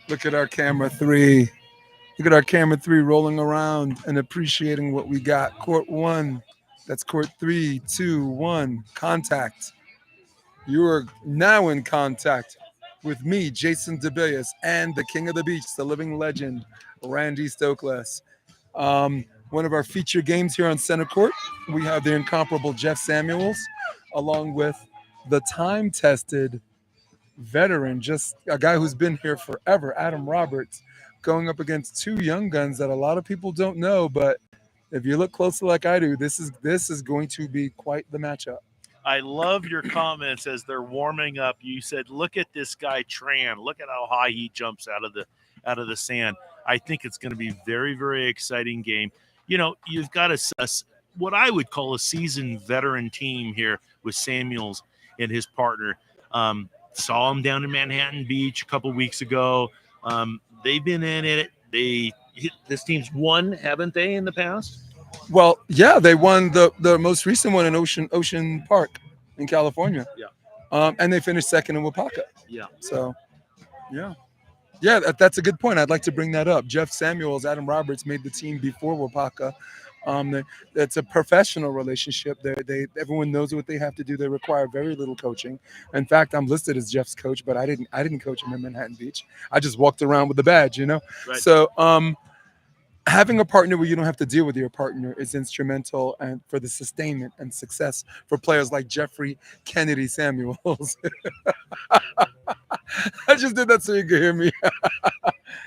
Look at our camera three. Look at our camera three rolling around and appreciating what we got. Court one. That's court three, two, one. Contact. You are now in contact with me, Jason DeBillius, and the king of the beach, the living legend, Randy Stokely. One of our feature games here on center court, we have the incomparable Jeff Samuels, along with the time-tested veteran, just a guy who's been here forever, Adam Roberts, going up against two young guns that a lot of people don't know. But if you look closely like I do, this is going to be quite the matchup. I love your comments as they're warming up. You said, "Look at this guy Tran. Look at how high he jumps out of the sand." I think it's going to be very, very exciting game. You've got what I would call a seasoned veteran team here with Samuels and his partner. Saw him down in Manhattan Beach a couple weeks ago. They've been in it. This team's won, haven't they, in the past? Well, yeah, they won the most recent one in Ocean Park in California. Yeah. And they finished second in Wapaka. Yeah. So, yeah. Yeah, that's a good point. I'd like to bring that up. Jeff Samuels, Adam Roberts made the team before Wapaka. That's a professional relationship. Everyone knows what they have to do. They require very little coaching. In fact, I'm listed as Jeff's coach, but I didn't coach him in Manhattan Beach. I just walked around with the badge, Right. So having a partner where you don't have to deal with your partner is instrumental and for the sustainment and success for players like Jeffrey Kennedy Samuels. I just did that so you could hear me.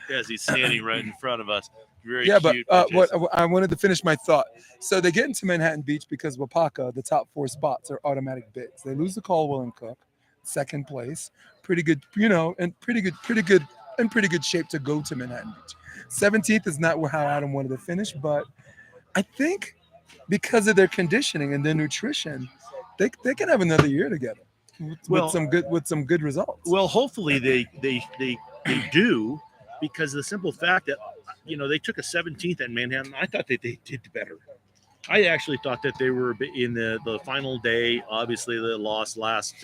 As he's standing right in front of us. Very Yeah, but cute. what I wanted to finish my thought. So they get into Manhattan Beach because Wapaka, the top four spots are automatic bids. They lose to Caldwell and Cook, second place, pretty good, and pretty good shape to go to Manhattan Beach. 17th is not how Adam wanted to finish, but I think because of their conditioning and their nutrition, they can have another year together Well- with some good results. Well, hopefully they do, because the simple fact that they took a 17th at Manhattan. I thought that they did better. I actually thought that they were in the final day. Obviously, they lost last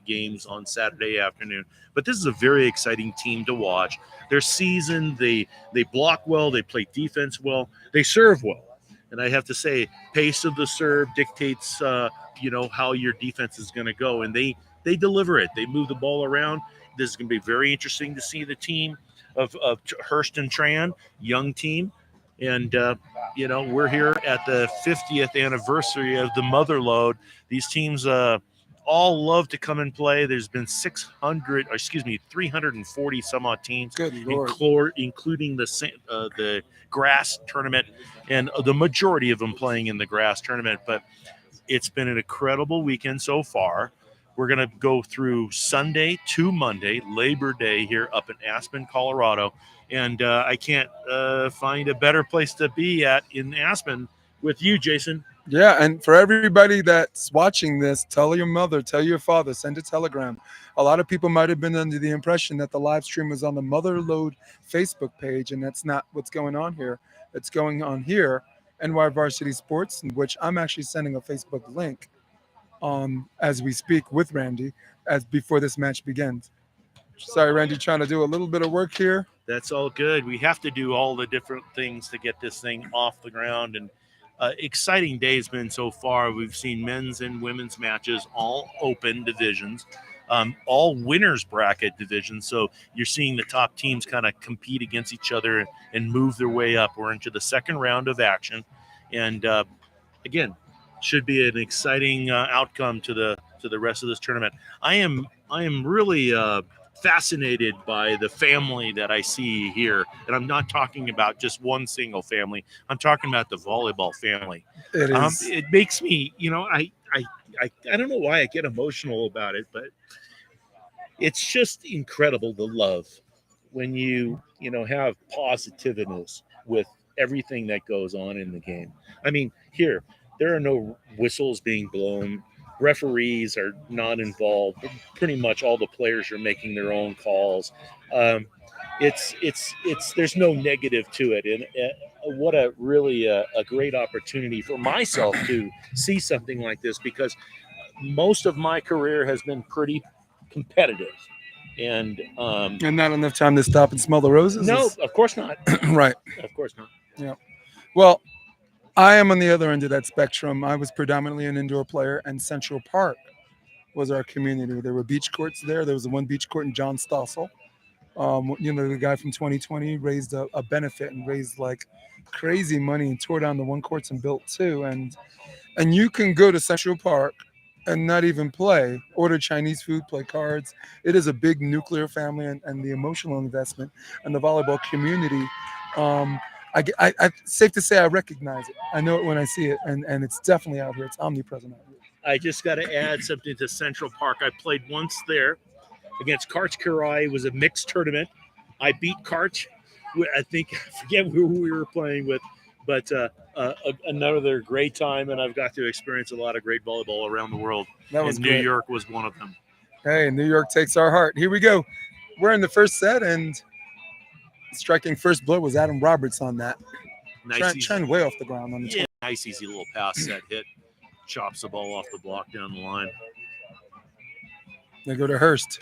games on Saturday afternoon. But this is a very exciting team to watch. They're seasoned. They block well. They play defense well. They serve well. And I have to say, pace of the serve dictates how your defense is going to go. And they deliver it. They move the ball around. This is going to be very interesting to see the team of Hurst and Tran, young team. And, we're here at the 50th anniversary of the Motherlode. These teams all love to come and play. There's been 340 some odd teams, Good Lord. including the grass tournament, and the majority of them playing in the grass tournament. But it's been an incredible weekend so far. We're going to go through Sunday to Monday, Labor Day here up in Aspen, Colorado. And I can't find a better place to be at in Aspen with you, Jason. Yeah, and for everybody that's watching this, tell your mother, tell your father, send a telegram. A lot of people might have been under the impression that the live stream was on the Motherlode Facebook page, and that's not what's going on here. It's going on here, NY Varsity Sports, in which I'm actually sending a Facebook link as we speak with Randy as before this match begins. Sorry, Randy, trying to do a little bit of work here. That's all good. We have to do all the different things to get this thing off the ground. And exciting day has been so far. We've seen men's and women's matches, all open divisions, all winners bracket divisions. So you're seeing the top teams kind of compete against each other and move their way up. We're into the second round of action. And again, should be an exciting outcome to the rest of this tournament. I am really fascinated by the family that I see here, and I'm not talking about just one single family. I'm talking about the volleyball family. It is. It makes me, I don't know why I get emotional about it, but it's just incredible, the love when you have positiveness with everything that goes on in the game. I mean, here there are no whistles being blown. Referees are not involved. Pretty much all the players are making their own calls. It's there's no negative to it, and what a really a great opportunity for myself to see something like this, because most of my career has been pretty competitive. And not enough time to stop and smell the roses. No, of course not. Right. Of course not. Yeah. Well, I am on the other end of that spectrum. I was predominantly an indoor player, and Central Park was our community. There were beach courts there. There was the one beach court in John Stossel. The guy from 2020 raised a benefit and raised like crazy money and tore down the one courts and built two. And you can go to Central Park and not even play, order Chinese food, play cards. It is a big nuclear family, and the emotional investment and the volleyball community. Um, safe to say I recognize it. I know it when I see it, and it's definitely out here. It's omnipresent out here. I just got to add something to Central Park. I played once there against Karch Kirai. It was a mixed tournament. I beat Karch. I forget who we were playing with, but another great time, and I've got to experience a lot of great volleyball around the world. That was and great. New York was one of them. Hey, New York takes our heart. Here we go. We're in the first set, and striking first blow was Adam Roberts on that. Nice, Tran way off the ground on the yeah, nice easy little pass set hit. Chops the ball off the block down the line. They go to Hurst.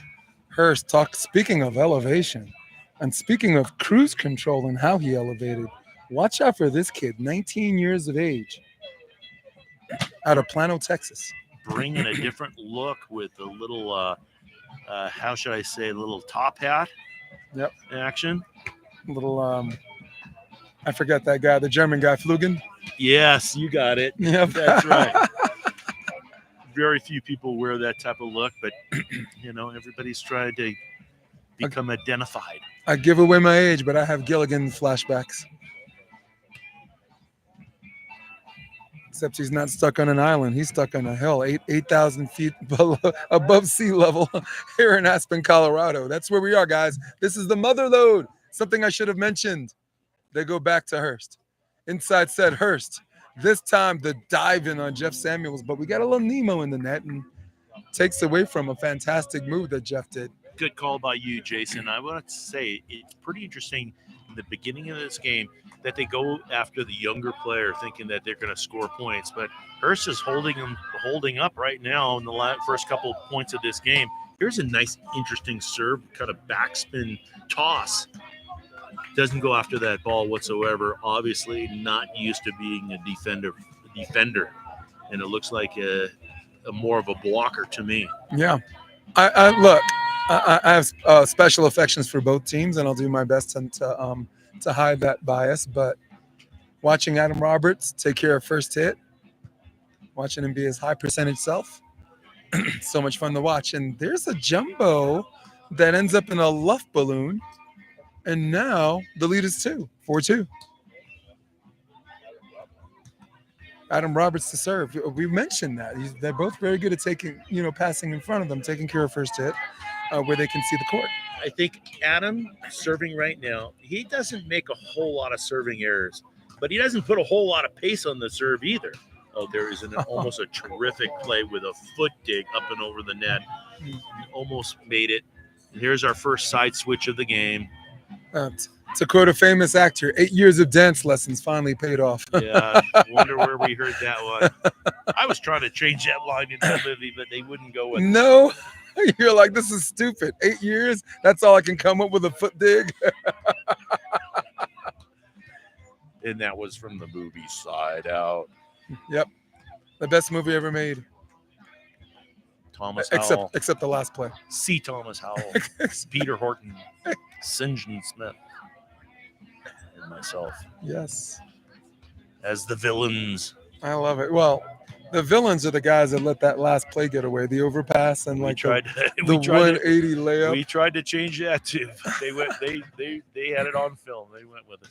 Hurst, speaking of elevation, and speaking of cruise control and how he elevated, watch out for this kid, 19 years of age, out of Plano, Texas. Bringing a different look with a little, how should I say, a little top hat Yep. action. Little, I forgot that guy, the German guy, Flugen. Yes, you got it. Yep. That's right. Very few people wear that type of look, but, everybody's trying to become identified. I give away my age, but I have Gilligan flashbacks. Except he's not stuck on an island. He's stuck on a hill, 8,000 feet below, above sea level here in Aspen, Colorado. That's where we are, guys. This is the Motherlode. Something I should have mentioned. They go back to Hurst. Inside set Hurst. This time the dive in on Jeff Samuels, but we got a little Nemo in the net and takes away from a fantastic move that Jeff did. Good call by you, Jason. I want to say it's pretty interesting in the beginning of this game that they go after the younger player thinking that they're going to score points, but Hurst is holding up right now in the first couple of points of this game. Here's a nice, interesting serve, kind of backspin toss. Doesn't go after that ball whatsoever. Obviously not used to being a defender, and it looks like a more of a blocker to me. Yeah, I have special affections for both teams, and I'll do my best to hide that bias. But watching Adam Roberts take care of first hit, watching him be his high percentage self, so much fun to watch. And there's a jumbo that ends up in a luff balloon. And now the lead is 4-2. Adam Roberts to serve. We mentioned that. They're both very good at passing in front of them, taking care of first hit where they can see the court. I think Adam serving right now, he doesn't make a whole lot of serving errors, but he doesn't put a whole lot of pace on the serve either. Oh, there is almost a terrific play with a foot dig up and over the net. He almost made it. And here's our first side switch of the game. To quote a famous actor, 8 years of dance lessons finally paid off. Yeah, wonder where we heard that one. I was trying to change that line in that movie, but they wouldn't go with it. No, you're like, this is stupid. 8 years? That's all I can come up with, a foot dig? And that was from the movie Side Out. Yep. The best movie ever made. Thomas Howell. Except the last play. C. Thomas Howell. Peter Horton. St. John Smith. And myself. Yes. As the villains. I love it. Well, the villains are the guys that let that last play get away. The overpass and the 180 layup. We tried to change that too. They had it on film. They went with it.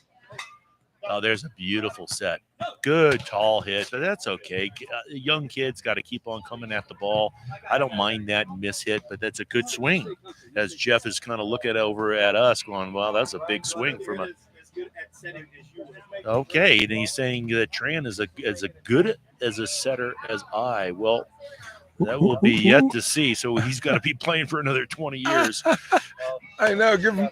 Oh, there's a beautiful set. Good tall hit, but that's okay. Young kids got to keep on coming at the ball. I don't mind that miss hit, but that's a good swing. As Jeff is kind of looking over at us going, well, that's a big swing from a – okay, and he's saying that Tran is as good as a setter as I. Well, that will be yet to see. So he's got to be playing for another 20 years. I know. Give him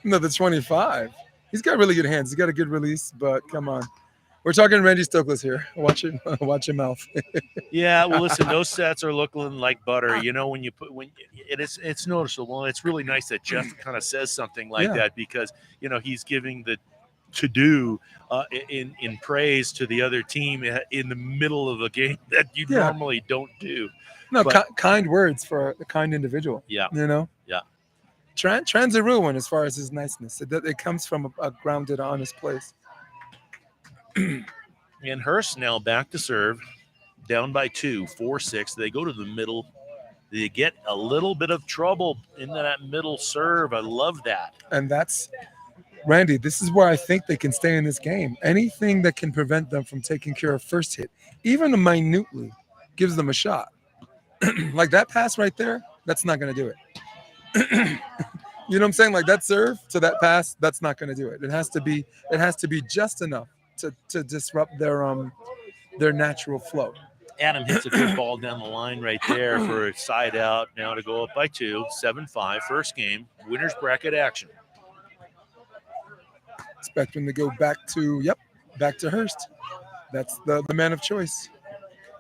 another 25. He's got really good hands. He's got a good release, but come on. We're talking Randy Stokely here. Watch it, watch your mouth. Yeah, well, listen, those sets are looking like butter. You know, when you put when it's noticeable. It's really nice that Jeff kind of says something like Yeah. that because he's giving the to do in praise to the other team in the middle of a game that you Yeah. normally don't do. No, But kind words for a kind individual. yeah, You know, yeah. Tran's a real one as far as his niceness. It comes from a grounded, honest place. And Hurst now back to serve, down by 2, 4-6. They go to the middle. They get a little bit of trouble in that middle serve. I love that. And that's Randy. This is where I think they can stay in this game. Anything that can prevent them from taking care of first hit, even minutely, gives them a shot. Like that pass right there, that's not going to do it. You know what I'm saying? Like that serve to that pass, that's not going to do it. It has to be just enough to disrupt their natural flow. Adam hits a good ball down the line right there for a side out. Now to go up by 2, 7-5, first game, winner's bracket action. Expect them to go back to Hurst. That's the man of choice.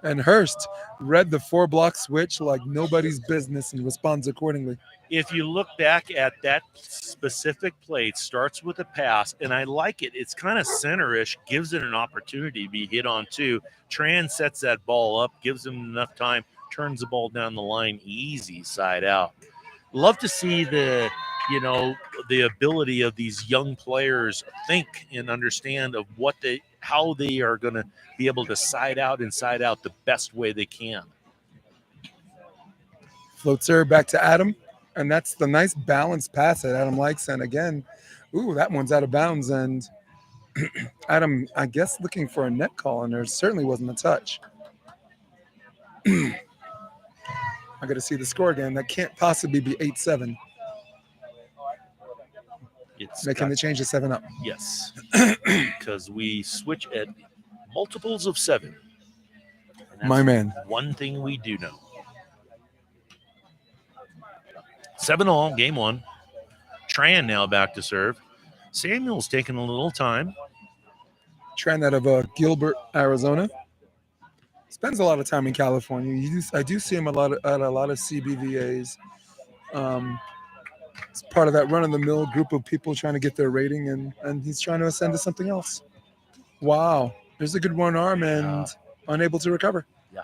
And Hurst read the 4-block switch like nobody's business and responds accordingly. If you look back at that specific play, it starts with a pass, and I like it. It's kind of center-ish, gives it an opportunity to be hit on too. Tran sets that ball up, gives him enough time, turns the ball down the line, easy side out. Love to see the ability of these young players think and understand of how they are going to be able to side out the best way they can. Floats her back to Adam, and that's the nice balanced pass that Adam likes. And again, that one's out of bounds. And Adam, I guess, looking for a net call, and there certainly wasn't a touch. I got to see the score again. That can't possibly be 8-7. Making the change to 7-up. Yes, because we switch at multiples of 7. My man. One thing we do know. 7-all, game 1. Tran now back to serve. Samuel's taking a little time. Tran out of Gilbert, Arizona. Spends a lot of time in California. I do see him at a lot of CBVAs. It's part of that run-of-the-mill group of people trying to get their rating, and he's trying to ascend to something else. Wow. There's a good one arm and unable to recover. Yeah.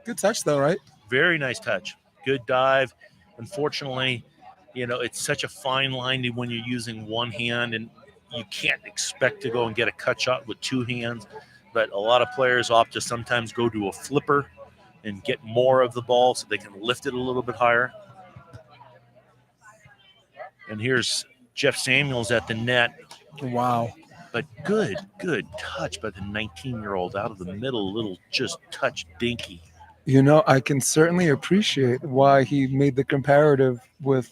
Good touch, though, right? Very nice touch. Good dive. Unfortunately, it's such a fine line when you're using one hand, and you can't expect to go and get a cut shot with 2 hands. But a lot of players opt to sometimes go to a flipper and get more of the ball so they can lift it a little bit higher. And here's Jeff Samuels at the net. Wow. But good touch by the 19-year-old out of the middle, little just touch dinky. I can certainly appreciate why he made the comparative with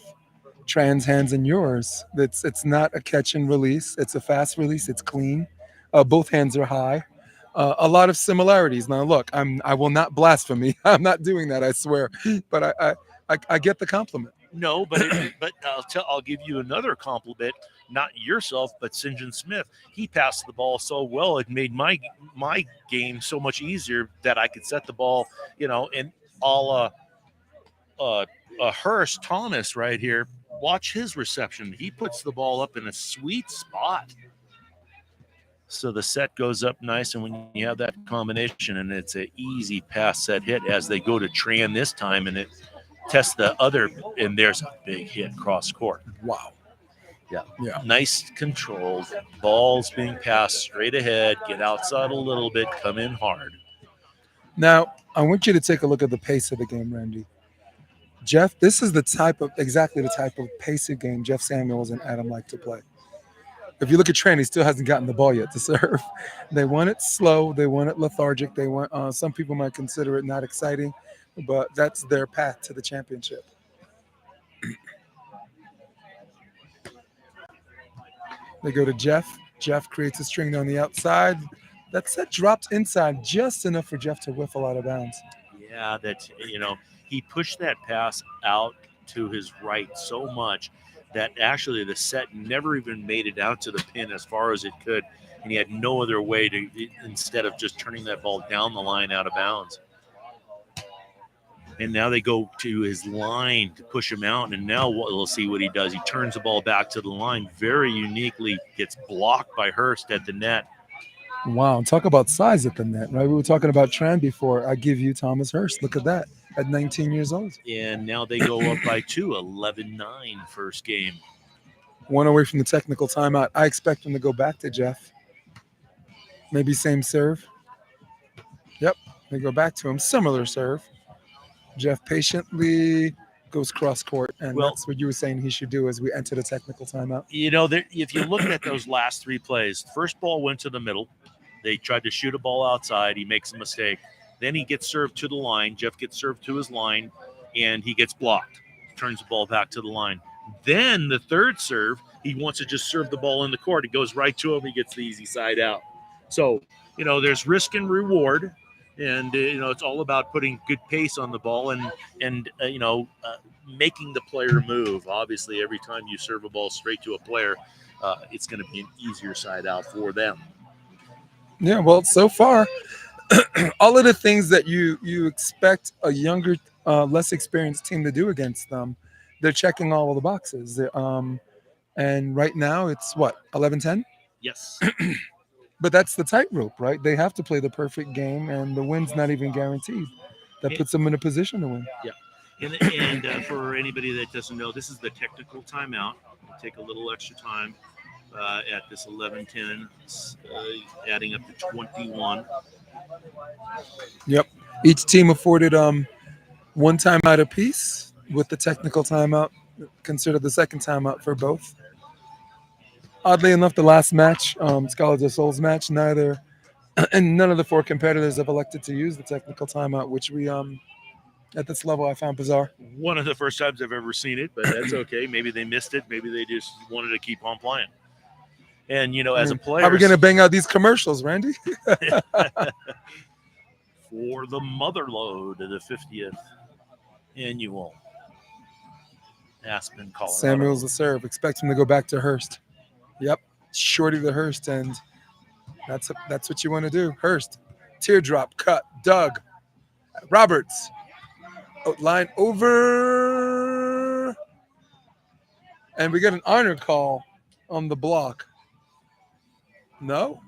Tran's hands and yours. It's not a catch and release. It's a fast release. It's clean. Both hands are high. A lot of similarities. Now, look, I will not blaspheme. I'm not doing that, I swear. But I get the compliment. No, but I'll give you another compliment. Not yourself, but St. John Smith. He passed the ball so well, it made my game so much easier that I could set the ball, and all Hurst Thomas right here. Watch his reception. He puts the ball up in a sweet spot. So the set goes up nice, and when you have that combination, and it's an easy pass set hit as they go to Tran this time, and it tests the other, and there's a big hit cross court. Wow. Yeah. Nice controlled. Balls being passed straight ahead, get outside a little bit, come in hard. Now, I want you to take a look at the pace of the game, Randy. Jeff, this is exactly the type of pace of game Jeff Samuels and Adam like to play. If you look at Tran, he still hasn't gotten the ball yet to serve. They want it slow. They want it lethargic. They want. Some people might consider it not exciting, but that's their path to the championship. They go to Jeff. Jeff creates a string on the outside. That set drops inside just enough for Jeff to whiff a lot of bounds. Yeah, he pushed that pass out to his right so much that actually the set never even made it out to the pin as far as it could. and he had no other way to instead of just turning that ball down the line out of bounds. And now they go to his line to push him out, and now we'll see what he does. He turns the ball back to the line, very uniquely gets blocked by Hurst at the net. Wow, talk about size at the net, right? We were talking about Tran before. I give you Thomas Hurst. Look at that at 19 years old. And now they go up by 2, 11-9 first game. One away from the technical timeout. I expect them to go back to Jeff. Maybe same serve. Yep, they go back to him. Similar serve. Jeff patiently goes cross court, and that's what you were saying he should do as we enter the technical timeout. If you look at those last 3 plays, first ball went to the middle. They tried to shoot a ball outside. He makes a mistake. Then he gets served to the line. Jeff gets served to his line, and he gets blocked. Turns the ball back to the line. Then the third serve, he wants to just serve the ball in the court. It goes right to him. He gets the easy side out. So, there's risk and reward. And, it's all about putting good pace on the ball and making the player move. Obviously, every time you serve a ball straight to a player, it's going to be an easier side out for them. Yeah, well, so far, all of the things that you expect a younger, less experienced team to do against them, they're checking all of the boxes. And right now, it's what, 11-10? Yes. But that's the tightrope, right? They have to play the perfect game, and the win's not even guaranteed. That puts them in a position to win. Yeah. And for anybody that doesn't know, this is the technical timeout. We'll take a little extra time at this 11-10, adding up to 21. Yep. Each team afforded one timeout apiece, with the technical timeout considered the second timeout for both. Oddly enough, the last match, Scholar de Soul's match, none of the 4 competitors have elected to use the technical timeout, which we, at this level, I found bizarre. One of the first times I've ever seen it, but that's okay. Maybe they missed it. Maybe they just wanted to keep on playing. And, as a player... How are we going to bang out these commercials, Randy? For the Motherlode, the 50th annual Aspen, Colorado. Samuel's the serve. Expect him to go back to Hurst. Yep, shorty to Hurst, and that's what you want to do. Hurst, teardrop, cut, Doug, Roberts, line over, and we get an honor call on the block. No,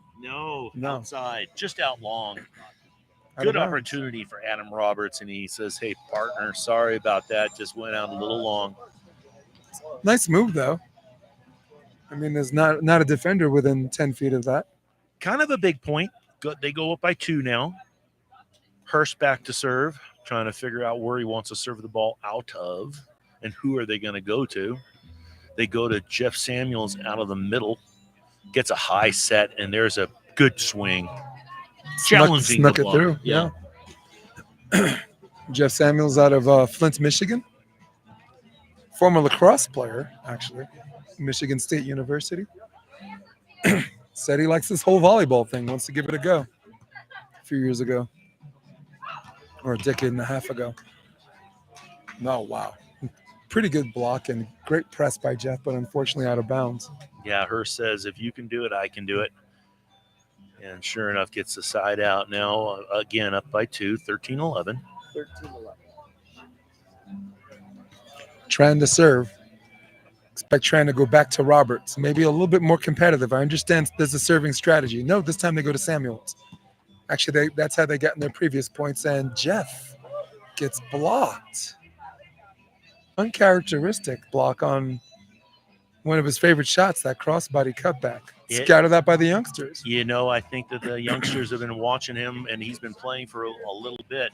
outside, just out long. Good opportunity for Adam Roberts, and he says, "Hey, partner, sorry about that. Just went out a little long." Nice move, though. I mean, there's not a defender within 10 feet of that. Kind of a big point. They go up by 2 now. Hurst back to serve, trying to figure out where he wants to serve the ball out of, and who are they going to go to. They go to Jeff Samuels out of the middle, gets a high set, and there's a good swing. Challenging snuck the it through. Yeah. Jeff Samuels out of Flint, Michigan. Former lacrosse player, actually. Michigan State University. Said he likes this whole volleyball thing, wants to give it a go. A few years ago. Or a decade and a half ago. No, wow. Pretty good block and great press by Jeff, but unfortunately out of bounds. Yeah, Hurst says, if you can do it, I can do it. And sure enough, gets the side out now. Again, up by 2, 13-11. 13-11. Trying to serve. Expect Tran to go back to Roberts. Maybe a little bit more competitive. I understand there's a serving strategy. No, this time they go to Samuels. Actually, that's how they got in their previous points. And Jeff gets blocked. Uncharacteristic block on one of his favorite shots, that crossbody cutback. Scouted out by the youngsters. I think that the youngsters have been watching him, and he's been playing for a little bit,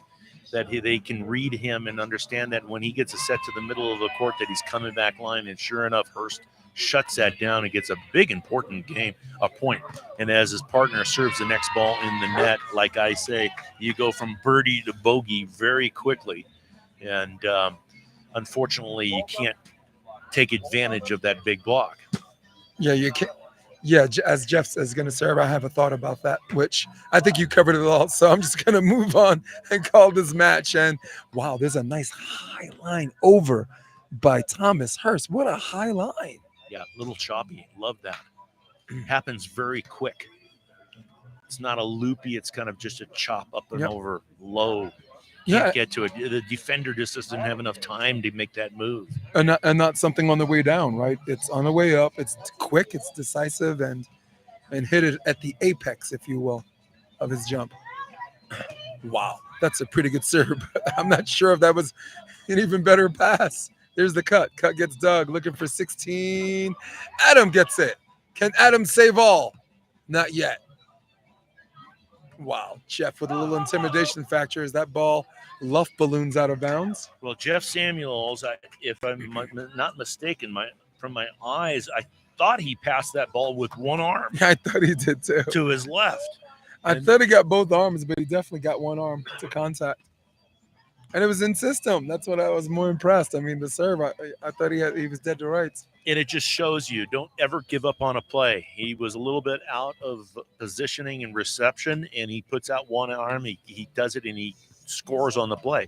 that they can read him and understand that when he gets a set to the middle of the court that he's coming back line, and sure enough, Hurst shuts that down and gets a big, important point. And as his partner serves the next ball in the net, like I say, you go from birdie to bogey very quickly. And unfortunately, you can't take advantage of that big block. Yeah, you can't. Yeah, as Jeff is going to serve, I have a thought about that, which I think you covered it all. So I'm just going to move on and call this match. And wow, there's a nice high line over by Thomas Hurst. What a high line. Yeah, little choppy. Love that. Happens very quick. It's not a loopy. It's kind of just a chop up and Yep. over low. Yeah, Can't get to it. The defender just doesn't have enough time to make that move. and not something on the way down, right? It's on the way up. It's quick. It's decisive, and hit it at the apex, if you will, of his jump. Wow, that's a pretty good serve. I'm not sure if that was an even better pass. There's the cut. Cut gets dug. Looking for 16. Adam gets it. Can Adam save all? Not yet. Wow, Jeff with a little intimidation factor. Is that ball luff balloons out of bounds? Well, Jeff Samuels, if I'm not mistaken, from my eyes, I thought he passed that ball with one arm Yeah, I thought he did too. to his left. I thought he got both arms, but he definitely got one arm to contact. And it was in system. That's what I was more impressed. I mean, the serve, I thought he was dead to rights. And it just shows you, don't ever give up on a play. He was a little bit out of positioning and reception, and he puts out one arm. He does it, and he scores on the play.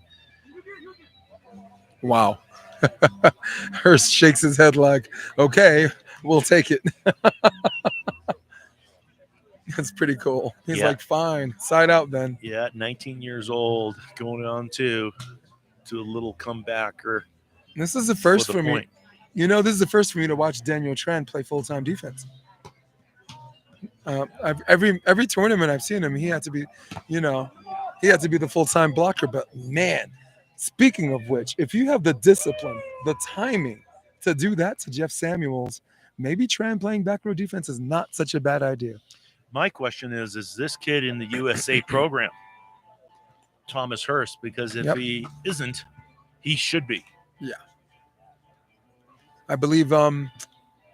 Wow. Hurst shakes his head like, okay, we'll take it. That's pretty cool. He's Yeah. like, fine, side out then. Yeah, 19 years old, going on to a little comebacker. This is the first for the for me. point. You know, this is the first for me to watch Daniel Tran play full-time defense. Every tournament I've seen him, he had to be the full-time blocker. But man, speaking of which, if you have the discipline, the timing to do that to Jeff Samuels, maybe Tran playing back row defense is not such a bad idea. My question is this kid in the USA program, Thomas Hurst? Because if Yep. he isn't, he should be. I believe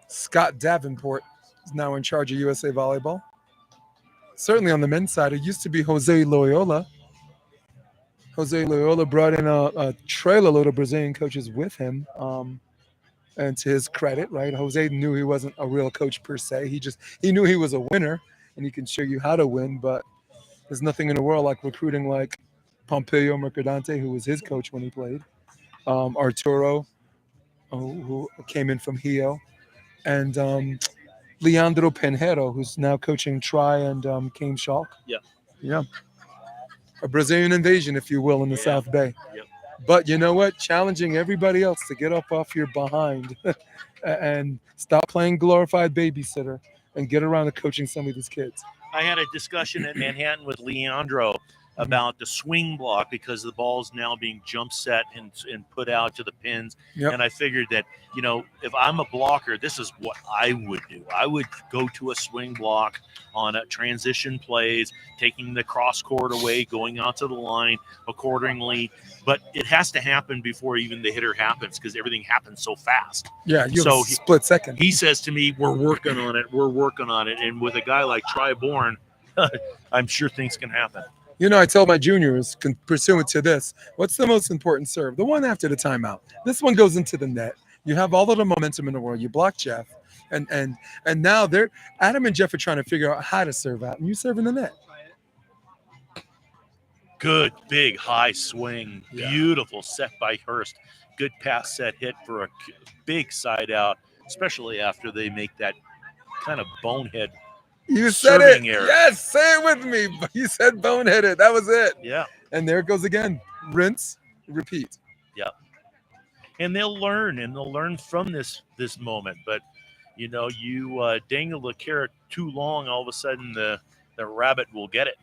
Scott Davenport is now in charge of USA Volleyball. Certainly on the men's side, it used to be Jose Loyola. Jose Loyola brought in a trailer load of Brazilian coaches with him. And to his credit, right, Jose knew he wasn't a real coach per se. He knew he was a winner, and he can show you how to win. But there's nothing in the world like recruiting like Pompeo Mercadante, who was his coach when he played, Arturo, who came in from Hio, and Leandro Pinheiro, who's now coaching Tri and Kane Schalk. Yeah. A Brazilian invasion, if you will, in the South Bay. Yep. But you know what? Challenging everybody else to get up off your behind and stop playing glorified babysitter and get around to coaching some of these kids. I had a discussion at Manhattan with Leandro about the swing block because the ball's now being jump set and put out to the pins. Yep. And I figured that, if I'm a blocker, this is what I would do. I would go to a swing block on a transition plays, taking the cross court away, going out to the line accordingly. But it has to happen before even the hitter happens because everything happens so fast. Yeah, you have a split second. He says to me, we're working on it. And with a guy like Tri Bourne, I'm sure things can happen. I tell my juniors, pursuant to this, what's the most important serve? The one after the timeout. This one goes into the net. You have all of the momentum in the world. You block Jeff, and now Adam and Jeff are trying to figure out how to serve out, and you serve in the net. Good, big, high swing. Yeah. Beautiful set by Hurst. Good pass set hit for a big side out, especially after they make that kind of bonehead. You said it. Serving error. Yes, say it with me. You said boneheaded. That was it. Yeah. And there it goes again. Rinse, repeat. And they'll learn from this moment. But, you dangle the carrot too long, all of a sudden the rabbit will get it.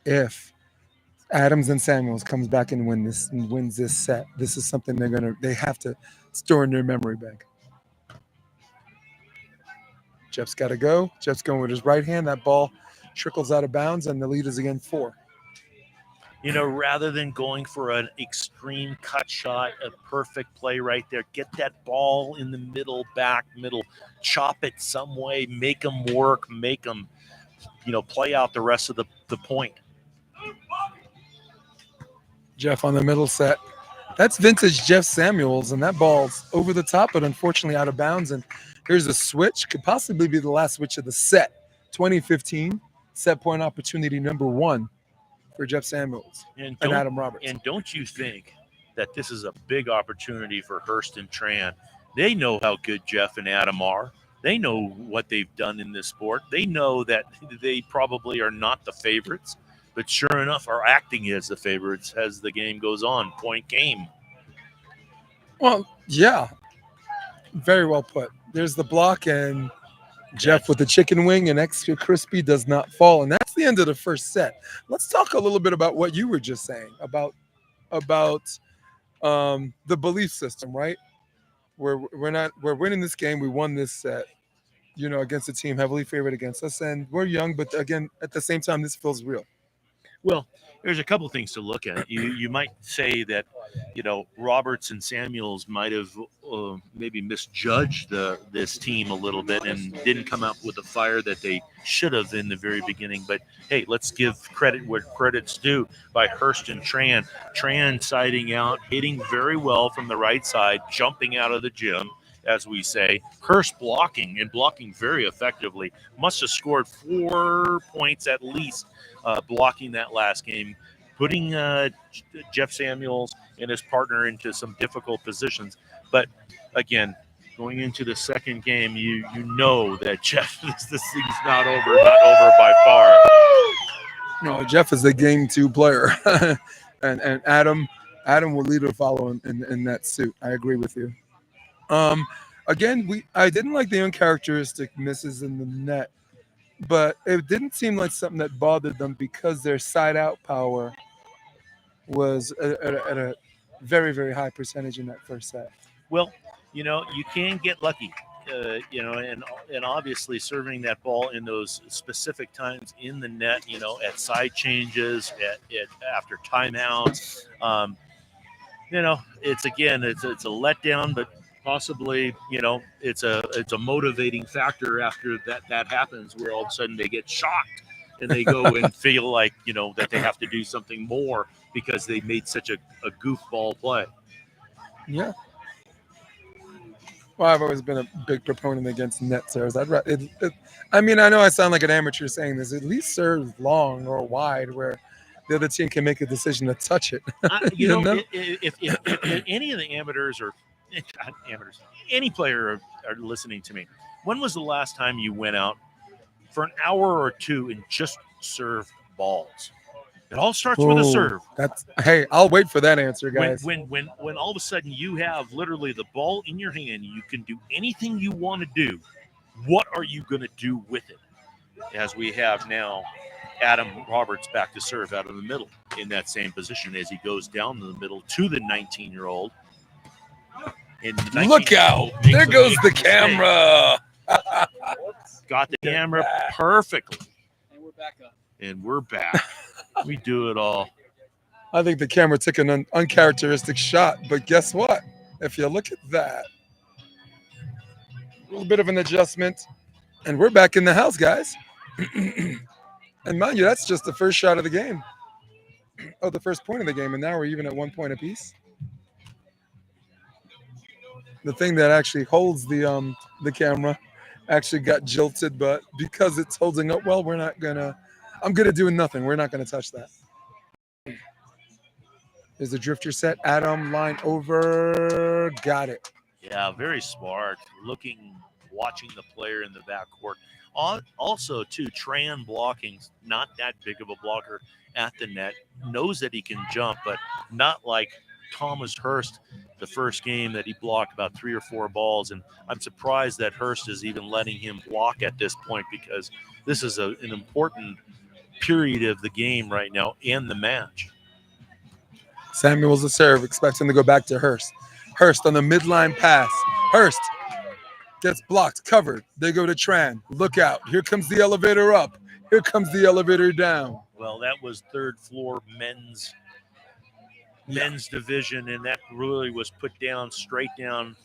If Adams and Samuels comes back and wins this set, this is something they have to store in their memory bank. Jeff's got to go. Jeff's going with his right hand. That ball trickles out of bounds, and the lead is again 4. Rather than going for an extreme cut shot, a perfect play right there, get that ball in the middle, chop it some way, make them work, make them, play out the rest of the point. Jeff on the middle set. That's vintage Jeff Samuels, and that ball's over the top, but unfortunately out of bounds. And here's a switch. Could possibly be the last switch of the set. 2015 set point opportunity number 1 for Jeff Samuels and Adam Roberts. And don't you think that this is a big opportunity for Hurst and Tran? They know how good Jeff and Adam are. They know what they've done in this sport. They know that they probably are not the favorites, but sure enough, are acting as the favorites as the game goes on. Point game. Well, yeah, very well put. There's the block, and Jeff That's with the chicken wing and extra crispy does not fall, and that's the end of the first set. Let's talk a little bit about what you were just saying about the belief system, right? We're winning this game. We won this set, against a team heavily favored against us, and we're young, but again, at the same time, this feels real. Well, there's a couple things to look at. You might say that, Roberts and Samuels might have maybe misjudged this team a little bit and didn't come out with the fire that they should have in the very beginning. But hey, let's give credit where credit's due by Hurst and Tran. Tran siding out, hitting very well from the right side, jumping out of the gym, as we say. Hurst blocking and blocking very effectively. Must have scored 4 points at least blocking that last game, putting Jeff Samuels and his partner into some difficult positions. But again, going into the second game, you know that Jeff, this thing's not over by far. No, Jeff is a game two player, and Adam will lead or follow in that suit. I agree with you. Um, Again, I didn't like the uncharacteristic misses in the net, but it didn't seem like something that bothered them because their side out power was at a very very high percentage in that first set. Well, you can get lucky. And obviously serving that ball in those specific times in the net, at side changes, at after timeouts, it's a letdown, but possibly, it's a motivating factor after that happens, where all of a sudden they get shocked and they go and feel like that they have to do something more because they made such a goofball play. Yeah. Well, I've always been a big proponent against net serves. I mean, I know I sound like an amateur saying this. At least serve long or wide where the other team can make a decision to touch it. You you know, know? if any of the amateurs or not amateurs, any player are listening to me, when was the last time you went out for an hour or two and just serve balls? It all starts with a Oh, serve. that's hey. I'll wait for that answer, When guys. when when when all of a sudden you have literally the ball in your hand, you can do anything you want to do. What are you going to do with it? As we have now Adam Roberts back to serve out of the middle in that same position as he goes down the middle to the 19-year-old. And the Look 19-year-old out! There goes makes the a mistake. camera. Got the camera perfectly. And we're back. We do it all. I think the camera took an uncharacteristic shot, but guess what? If you look at that, a little bit of an adjustment, and we're back in the house, guys. And mind you, that's just the first shot of the game. Oh, the first point of the game, and now we're even at 1 point apiece. The thing that actually holds the camera actually got jilted, but because it's holding up well, we're not gonna. I'm gonna do nothing. We're not gonna touch that. There's the drifter set. Adam line over. Got it. Yeah, very smart. Watching the player in the backcourt. Also, too, Tran blocking, not that big of a blocker at the net. Knows that he can jump, but not like Thomas Hurst, the first game that he blocked about 3 or 4 balls. And I'm surprised that Hurst is even letting him block at this point, because this is an important period of the game right now and the match. Samuel's the serve. Expects him to go back to Hurst. Hurst on the midline pass. Hurst gets blocked, covered. They go to Tran. Look out. Here comes the elevator up. Here comes the elevator down. Well, that was third floor men's division, and that really was put down straight down.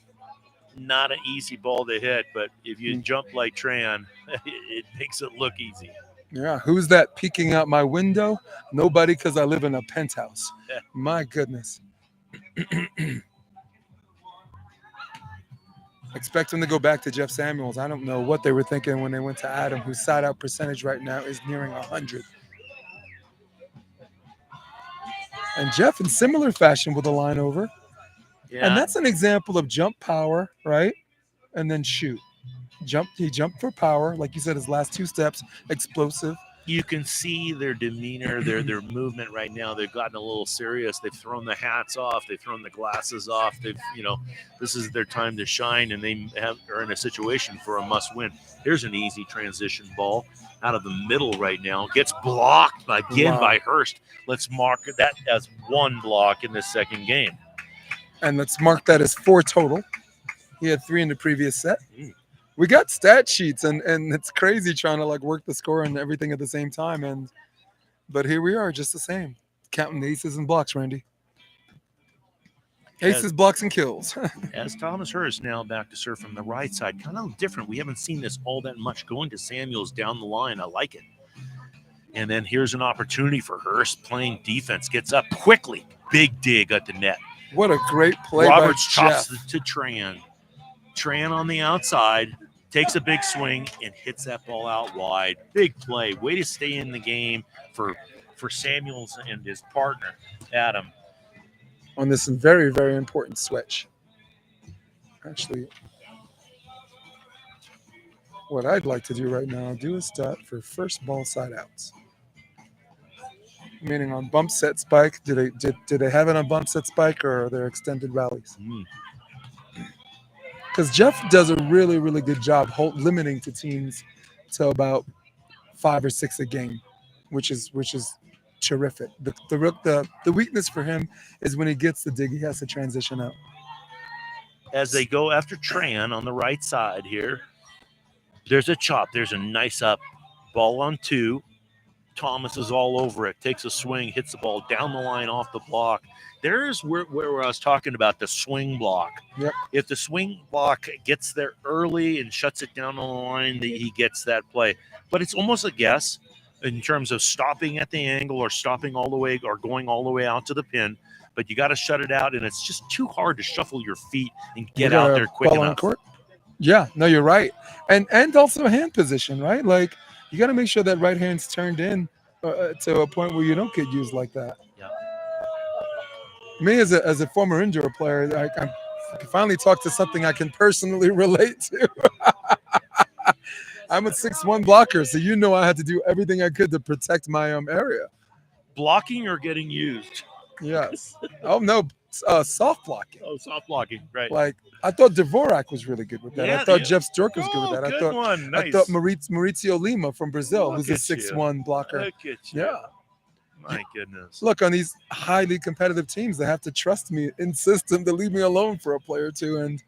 Not an easy ball to hit, but if you jump like Tran, it makes it look easy. Yeah. Who's that peeking out my window? Nobody, because I live in a penthouse. My goodness. Expect him to go back to Jeff Samuels. I don't know what they were thinking when they went to Adam, whose side out percentage right now is nearing 100. And Jeff, in similar fashion, with a line over. Yeah, And that's an example of jump power, right? And then shoot. He jumped for power, like you said. His last two steps, explosive. You can see their demeanor, their movement right now. They've gotten a little serious. They've thrown the hats off. They've thrown the glasses off. This is their time to shine, and are in a situation for a must-win. Here's an easy transition ball out of the middle right now. Gets blocked again by Hurst. Let's mark that as one block in this second game. And let's mark that as 4 total. He had 3 in the previous set. We got stat sheets, and it's crazy trying to work the score and everything at the same time. But here we are, just the same, counting the aces and blocks, Randy. Aces, blocks, and kills. As Thomas Hurst now back to serve from the right side, kind of different. We haven't seen this all that much. Going to Samuels down the line, I like it. And then here's an opportunity for Hurst playing defense. Gets up quickly, big dig at the net. What a great play Roberts by chops Jeff. to Tran. Tran on the outside. Takes a big swing and hits that ball out wide. Big play. Way to stay in the game for Samuels and his partner, Adam. On this very, very important switch. Actually, what I'd like to do right now, do a stat for first ball side outs. Meaning on bump set spike, did they have it on bump set spike, or are there extended rallies? Because Jeff does a really, really good job limiting to teams to about 5 or 6 a game, which is terrific. The weakness for him is when he gets the dig, he has to transition out. As they go after Tran on the right side here, there's a chop. There's a nice up ball on 2. Thomas is all over it. Takes a swing, hits the ball down the line off the block. There's where I was talking about the swing block. Yep. If the swing block gets there early and shuts it down on the line, he gets that play. But it's almost a guess in terms of stopping at the angle or stopping all the way or going all the way out to the pin. But you got to shut it out, and it's just too hard to shuffle your feet and get out there quick enough. Court? Yeah, no, you're right. And also hand position, right? You got to make sure that right hand's turned in to a point where you don't get used like that. Yeah. Me, as a former indoor player, I can finally talk to something I can personally relate to. I'm a 6'1" blocker, so I had to do everything I could to protect my area. Blocking or getting used? Yes. Oh, no, soft blocking. Oh, soft blocking, right. I thought Dvorak was really good with that. Yeah, I thought Jeff Stork was good with that. Good one. Nice. I thought Maurizio Lima from Brazil, who's a 6'1" blocker. Look at you. Yeah. My goodness. Look, on these highly competitive teams, they have to trust me, insist them to leave me alone for a play or two. And,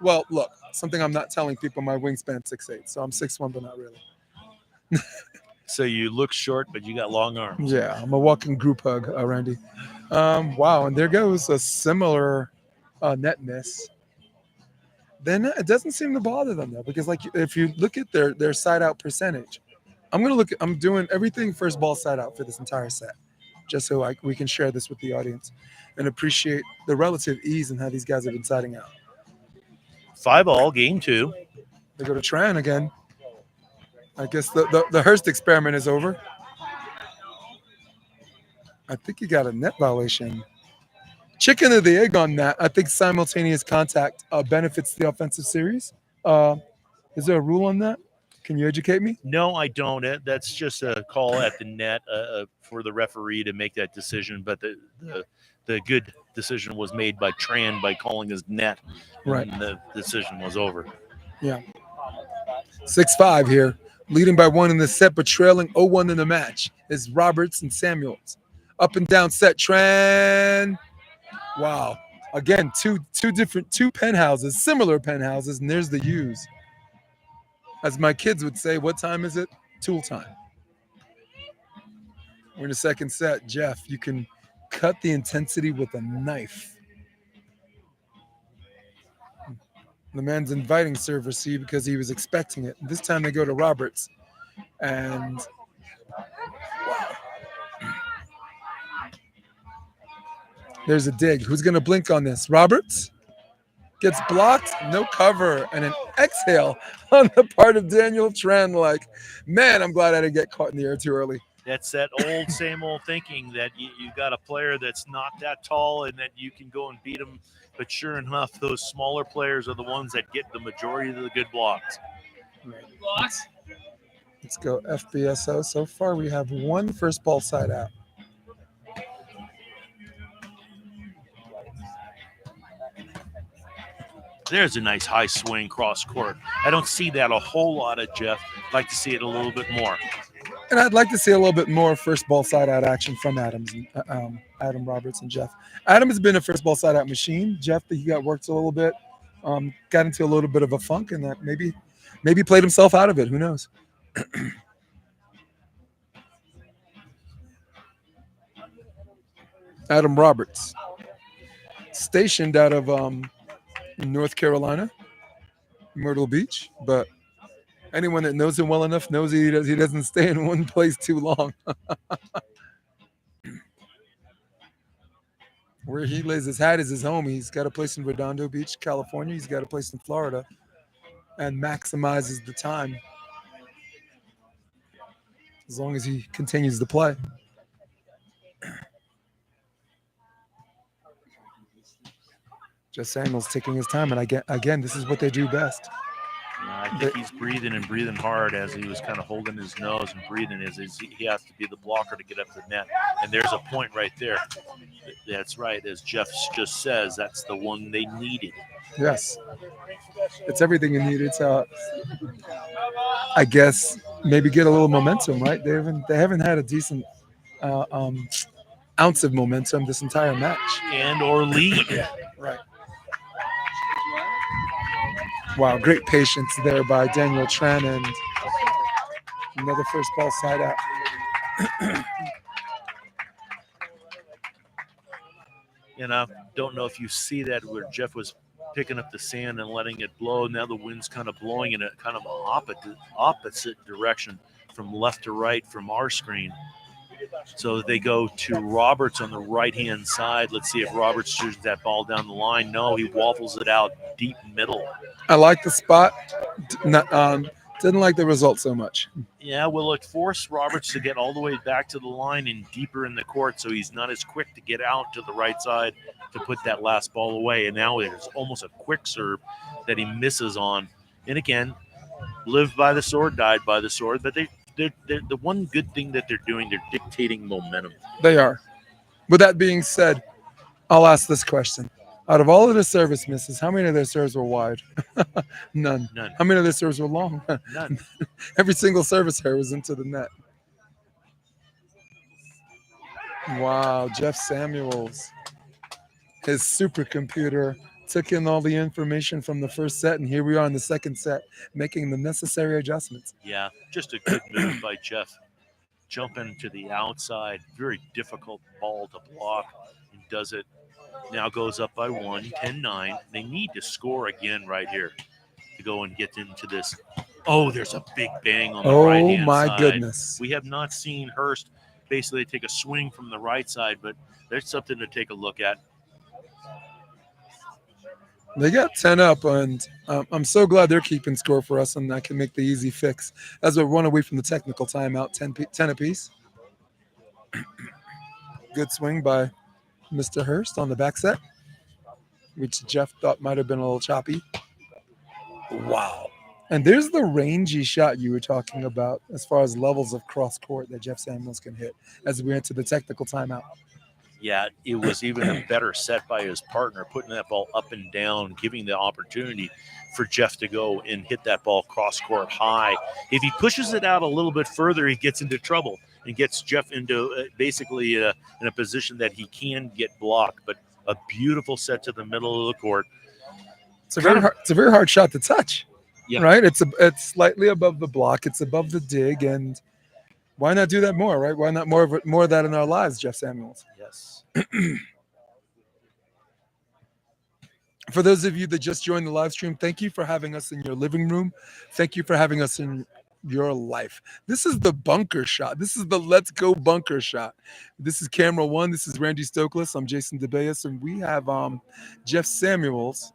well, look, something I'm not telling people, my wingspan 6'8", so I'm 6'1", but not really. So you look short, but you got long arms. Yeah, I'm a walking group hug, Randy. Wow, and there goes a similar net miss. Then it doesn't seem to bother them, though, because if you look at their side out percentage, I'm doing everything first ball side out for this entire set, just so we can share this with the audience and appreciate the relative ease and how these guys have been siding out. 5-all, game 2. They go to Tran again. I guess the Hurst experiment is over. I think he got a net violation. Chicken or the egg on that. I think simultaneous contact benefits the offensive series. Is there a rule on that? Can you educate me? No, I don't. That's just a call at the net for the referee to make that decision. But the good decision was made by Tran by calling his net. Right. And the decision was over. Yeah. 6-5 here. Leading by 1 in the set, but trailing 0-1 in the match is Roberts and Samuels. Up and down set, Tran. Wow. Again, two penthouses, similar penthouses, and there's the U's. As my kids would say, what time is it? Tool time. We're in the second set. Jeff, you can cut the intensity with a knife. The man's inviting serve receive because he was expecting it. This time they go to Roberts. And wow. There's a dig. Who's going to blink on this? Roberts gets blocked, no cover, and an exhale on the part of Daniel Tran. Man, I'm glad I didn't get caught in the air too early. That's that same old thinking that you got a player that's not that tall and that you can go and beat him But sure enough, those smaller players are the ones that get the majority of the good blocks. Let's go FBSO. So far, we have one first ball side out. There's a nice high swing cross court. I don't see that a whole lot of Jeff. I'd like to see it a little bit more. And I'd like to see a little bit more first ball side out action from Adam Roberts and Jeff. Adam has been a first ball side out machine. Jeff, he got worked a little bit, got into a little bit of a funk, and that maybe played himself out of it. Who knows? Adam Roberts, stationed out of North Carolina, Myrtle Beach, but anyone that knows him well enough knows he doesn't stay in one place too long. Where he lays his hat is his home. He's got a place in Redondo Beach, California. He's got a place in Florida, and maximizes the time as long as he continues to play. Jeff Samuels taking his time, and again, this is what they do best. I think he's breathing and breathing hard as he was kind of holding his nose and breathing as he has to be the blocker to get up the net. And there's a point right there. That's right. As Jeff just says, that's the one they needed. Yes. It's everything you need. It's I guess maybe get a little momentum, right? They haven't had a decent ounce of momentum this entire match. And or lead. Right. Wow, great patience there by Daniel Tran, and another first ball side out. And I don't know if you see that where Jeff was picking up the sand and letting it blow. Now the wind's kind of blowing in a kind of opposite direction from left to right from our screen. So they go to Roberts on the right-hand side. Let's see if Roberts shoots that ball down the line. No, he waffles it out deep middle. I like the spot. Didn't like the result so much. Yeah, well, it forced Roberts to get all the way back to the line and deeper in the court, so he's not as quick to get out to the right side to put that last ball away. And now there's almost a quick serve that he misses on. And again, lived by the sword, died by the sword. But they're the one good thing that they're doing, they're dictating momentum. They are. With that being said, I'll ask this question. Out of all of the service misses, how many of their serves were wide? None. How many of their serves were long? None. Every single service error was into the net. Wow, Jeff Samuels. His supercomputer took in all the information from the first set, and here we are in the second set, making the necessary adjustments. Yeah, just a good move by Jeff. Jumping to the outside, very difficult ball to block, and does it. Now goes up by 1, 10-9. They need to score again right here to go and get into this. Oh, there's a big bang on the right-hand side. Oh, my goodness. We have not seen Hurst basically take a swing from the right side, but there's something to take a look at. They got 10 up, and I'm so glad they're keeping score for us, and I can make the easy fix. As we run away from the technical timeout, 10 apiece. Good swing by Mr. Hurst on the back set, which Jeff thought might have been a little choppy. Wow. And there's the rangy shot you were talking about as far as levels of cross court that Jeff Samuels can hit as we enter the technical timeout. Yeah, it was even a better set by his partner, putting that ball up and down, giving the opportunity for Jeff to go and hit that ball cross court high. If he pushes it out a little bit further, he gets into trouble and gets Jeff into basically in a position that he can get blocked. But a beautiful set to the middle of the court. It's a very hard shot to touch. Yeah. Right? It's slightly above the block. It's above the dig, and why not do that more, right? Why not more of that in our lives, Jeff Samuels? Yes. For those of you that just joined the live stream, thank you for having us in your living room. Thank you for having us in your life. This is the bunker shot. This is the let's go bunker shot. This is camera 1. This is Randy Stokely. I'm Jason DeBeas, and we have Jeff Samuels.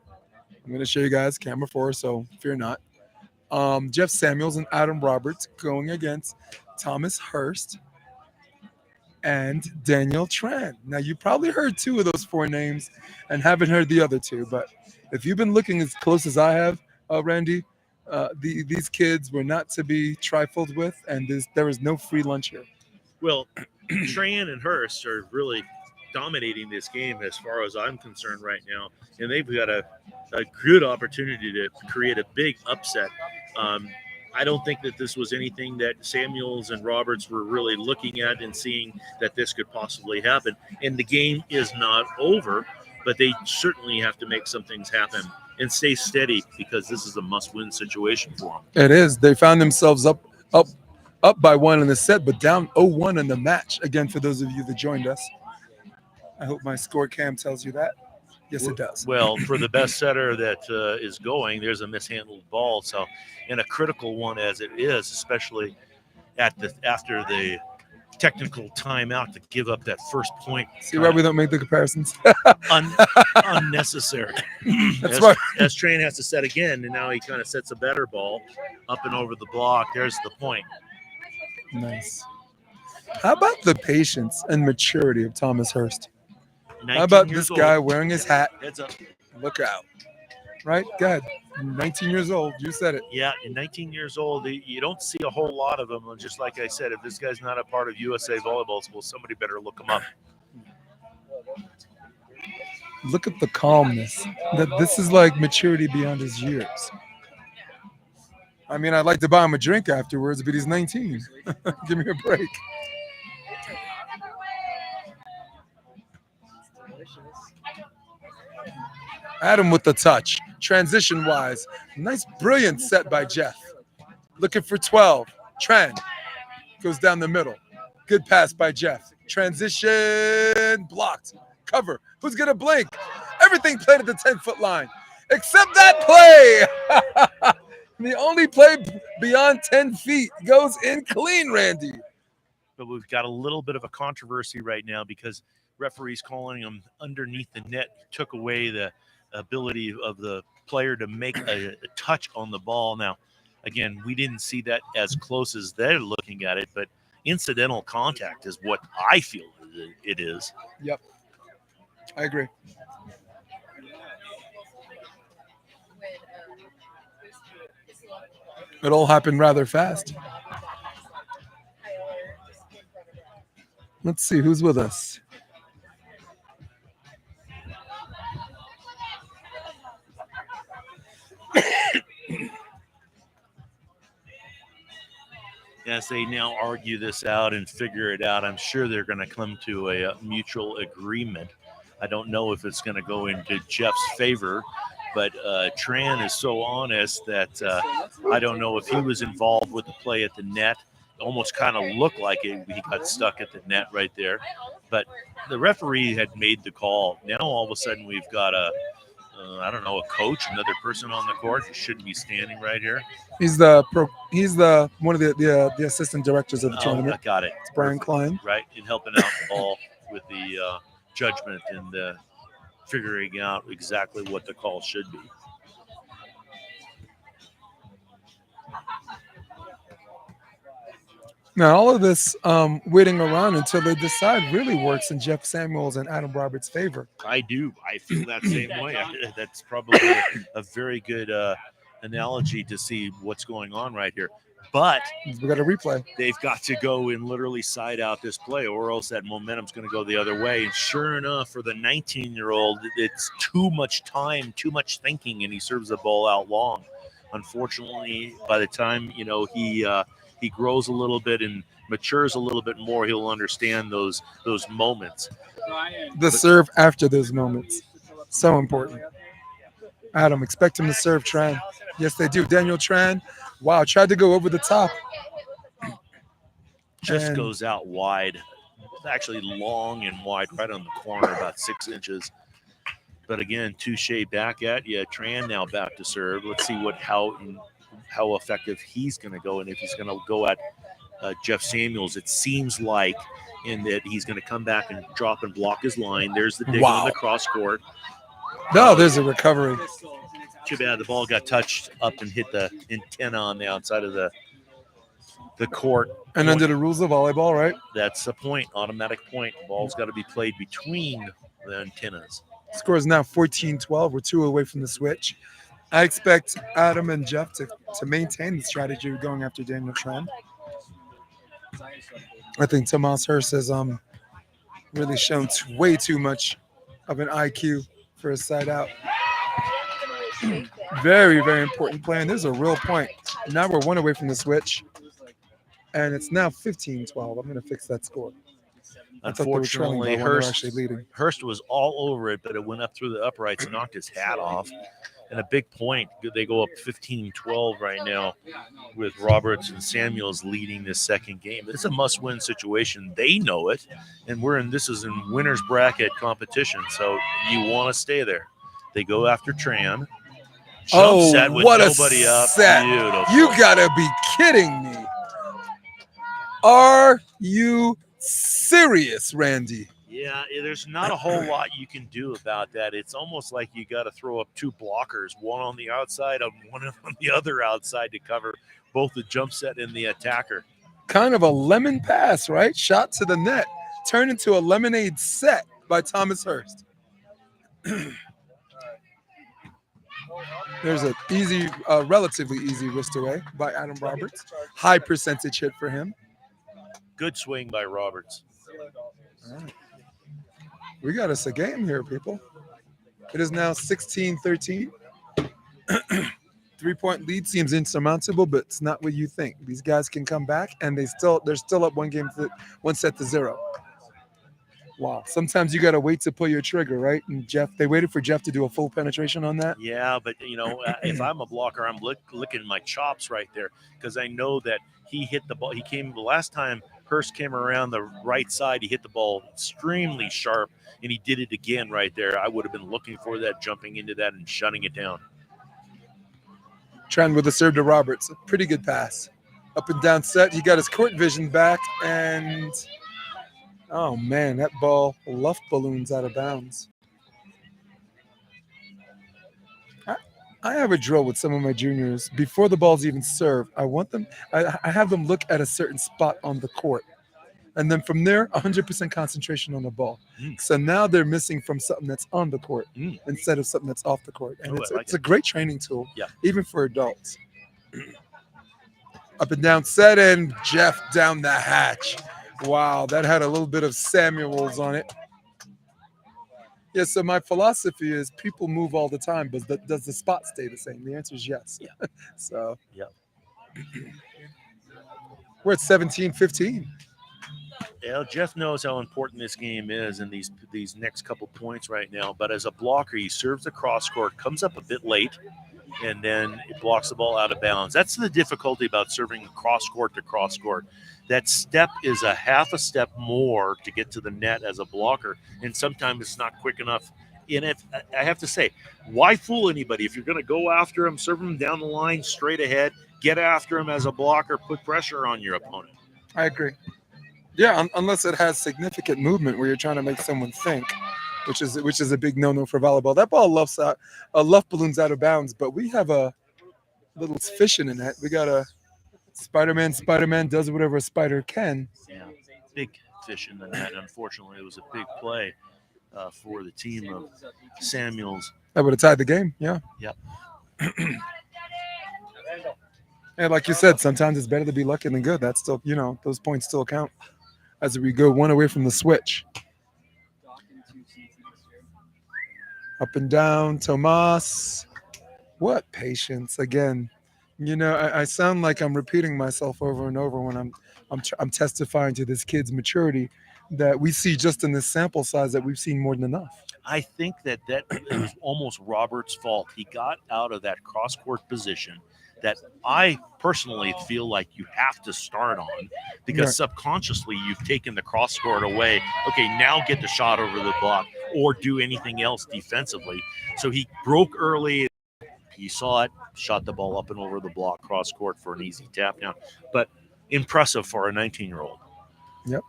I'm going to show you guys camera 4, so fear not. Jeff Samuels and Adam Roberts going against Thomas Hurst. and Daniel Tran. Now, you probably heard two of those four names and haven't heard the other two, but if you've been looking as close as I have, Randy, these kids were not to be trifled with, and there is no free lunch here. Well, Tran and Hurst are really dominating this game as far as I'm concerned right now, and they've got a good opportunity to create a big upset. Um, I don't think that this was anything that Samuels and Roberts were really looking at and seeing that this could possibly happen. And the game is not over, but they certainly have to make some things happen and stay steady because this is a must-win situation for them. It is. They found themselves up by one in the set, but down 0-1 in the match. Again, for those of you that joined us, I hope my score cam tells you that. Yes, it does. Well, for the best setter that is going, there's a mishandled ball. So, in a critical one as it is, especially after the technical timeout to give up that first point. See why we don't make the comparisons? Unnecessary. That's why. As Tran has to set again, and now he kind of sets a better ball up and over the block. There's the point. Nice. How about the patience and maturity of Thomas Hurst? 19 How about years this guy old. wearing his hat? Heads up. Look out. Right? Go ahead. 19 years old. You said it. Yeah, and 19 years old, you don't see a whole lot of them. And just like I said, if this guy's not a part of USA Volleyball School, somebody better look him up. Look at the calmness. That this is like maturity beyond his years. I mean, I'd like to buy him a drink afterwards, but he's 19. Give me a break. Adam with the touch. Transition-wise, nice, brilliant set by Jeff. Looking for 12. Tran goes down the middle. Good pass by Jeff. Transition blocked. Cover. Who's going to blink? Everything played at the 10-foot line, except that play. The only play beyond 10 feet goes in clean, Randy. But we've got a little bit of a controversy right now because referees calling him underneath the net took away the ability of the player to make a touch on the ball. Now, again, we didn't see that as close as they're looking at it, but incidental contact is what I feel it is. Yep, I agree. It all happened rather fast. Let's see who's with us. As they now argue this out and figure it out, I'm sure they're going to come to a mutual agreement. I don't know if it's going to go into Jeff's favor, but Tran is so honest that I don't know if he was involved with the play at the net. Almost kind of looked like he got stuck at the net right there. But the referee had made the call. Now all of a sudden we've got a coach, another person on the court who shouldn't be standing right here. He's one of the assistant directors of the tournament. I got it. It's Brian Klein. Right, in helping out all with the judgment and figuring out exactly what the call should be. Now, all of this waiting around until they decide really works in Jeff Samuels and Adam Roberts' favor. I do. I feel that same way. That's probably a very good analogy to see what's going on right here. But we got a replay. They've got to go and literally side out this play, or else that momentum's going to go the other way. And sure enough, for the 19-year-old, it's too much time, too much thinking, and he serves the ball out long. Unfortunately, by the time he grows a little bit and matures a little bit more, he'll understand those moments. The serve after those moments, so important. Adam, expect him to serve Tran. Yes, they do. Daniel Tran, wow, tried to go over the top. Just goes out wide. It's actually long and wide, right on the corner, about 6 inches. But again, Touche back at you. Tran now back to serve. Let's see how effective he's going to go, and if he's going to go at Jeff Samuels. It seems like in that he's going to come back and drop and block his line. There's the dig on the cross court. No, there's a recovery. Too bad the ball got touched up and hit the antenna on the outside of the the court. And under the rules of volleyball, right? That's the point. Automatic point. The ball's got to be played between the antennas. Score is now 14-12. We're 2 away from the switch. I expect Adam and Jeff to maintain the strategy of going after Daniel Tran. I think Tomas Hurst has really shown way too much of an IQ for a side out. Very, very important play. And there's a real point. Now we're 1 away from the switch. And it's now 15-12. I'm going to fix that score. Unfortunately, actually leading. Hurst was all over it, but it went up through the uprights and knocked his hat off. And a big point. They go up 15-12 right now with Roberts and Samuels leading this second game. It's a must-win situation. They know it. And this is in winner's bracket competition. So you want to stay there. They go after Tran. Set with what nobody a up. set. Beautiful. You got to be kidding me. Are you serious, Randy? Yeah, there's not a whole lot you can do about that. It's almost like you got to throw up 2 blockers, one on the outside and one on the other outside to cover both the jump set and the attacker. Kind of a lemon pass, right? Shot to the net. Turned into a lemonade set by Thomas Hurst. There's a relatively easy wrist away by Adam Roberts. High percentage hit for him. Good swing by Roberts. All right. We got us a game here, people. It is now 16-13. 3-point lead seems insurmountable, but it's not what you think. These guys can come back, and they're still up 1 set to 0. Wow. Sometimes you got to wait to pull your trigger, right? And they waited for Jeff to do a full penetration on that. Yeah, but, if I'm a blocker, I'm licking my chops right there because I know that he hit the ball. He came the last time Hurst came around the right side. He hit the ball extremely sharp, and he did it again right there. I would have been looking for that, jumping into that and shutting it down. Tran with the serve to Roberts. A pretty good pass. Up and down set. He got his court vision back, and oh, man, that ball luft balloons out of bounds. I have a drill with some of my juniors. Before the ball's even served, I have them look at a certain spot on the court. And then from there, 100% concentration on the ball. So now they're missing from something that's on the court instead of something that's off the court. And it's a great training tool, even for adults. Up and down set, and Jeff down the hatch. Wow, that had a little bit of Samuels on it. Yeah, so my philosophy is people move all the time, but does the spot stay the same? The answer is yes. Yeah. So yeah. We're at 17-15. Yeah, Jeff knows how important this game is in these next couple points right now. But as a blocker, he serves the cross court, comes up a bit late, and then it blocks the ball out of bounds. That's the difficulty about serving cross court to cross court. That step is a half a step more to get to the net as a blocker, and sometimes it's not quick enough. And if I have to say, why fool anybody? If you're going to go after him, serve him down the line, straight ahead, get after him as a blocker, put pressure on your opponent. I agree. Yeah, unless it has significant movement where you're trying to make someone think, which is a big no-no for volleyball. That ball luft balloons out of bounds, but we have a little fish in the net. We got a Spider-Man does whatever a spider can. Yeah, big fish in the net. Unfortunately, it was a big play for the team of Samuels. That would have tied the game, yeah. Yep. And like you said, sometimes it's better to be lucky than good. That's still, those points still count as we go 1 away from the switch. Up and down, Tomas. What patience again. I sound like I'm repeating myself over and over when I'm testifying to this kid's maturity that we see just in this sample size that we've seen more than enough. I think that it was almost Robert's fault. He got out of that cross-court position that I personally feel like you have to start on because subconsciously you've taken the cross-court away. Okay, now get the shot over the block or do anything else defensively. So he broke early. He saw it, shot the ball up and over the block, cross court for an easy tap down. But impressive for a 19-year-old. Yep.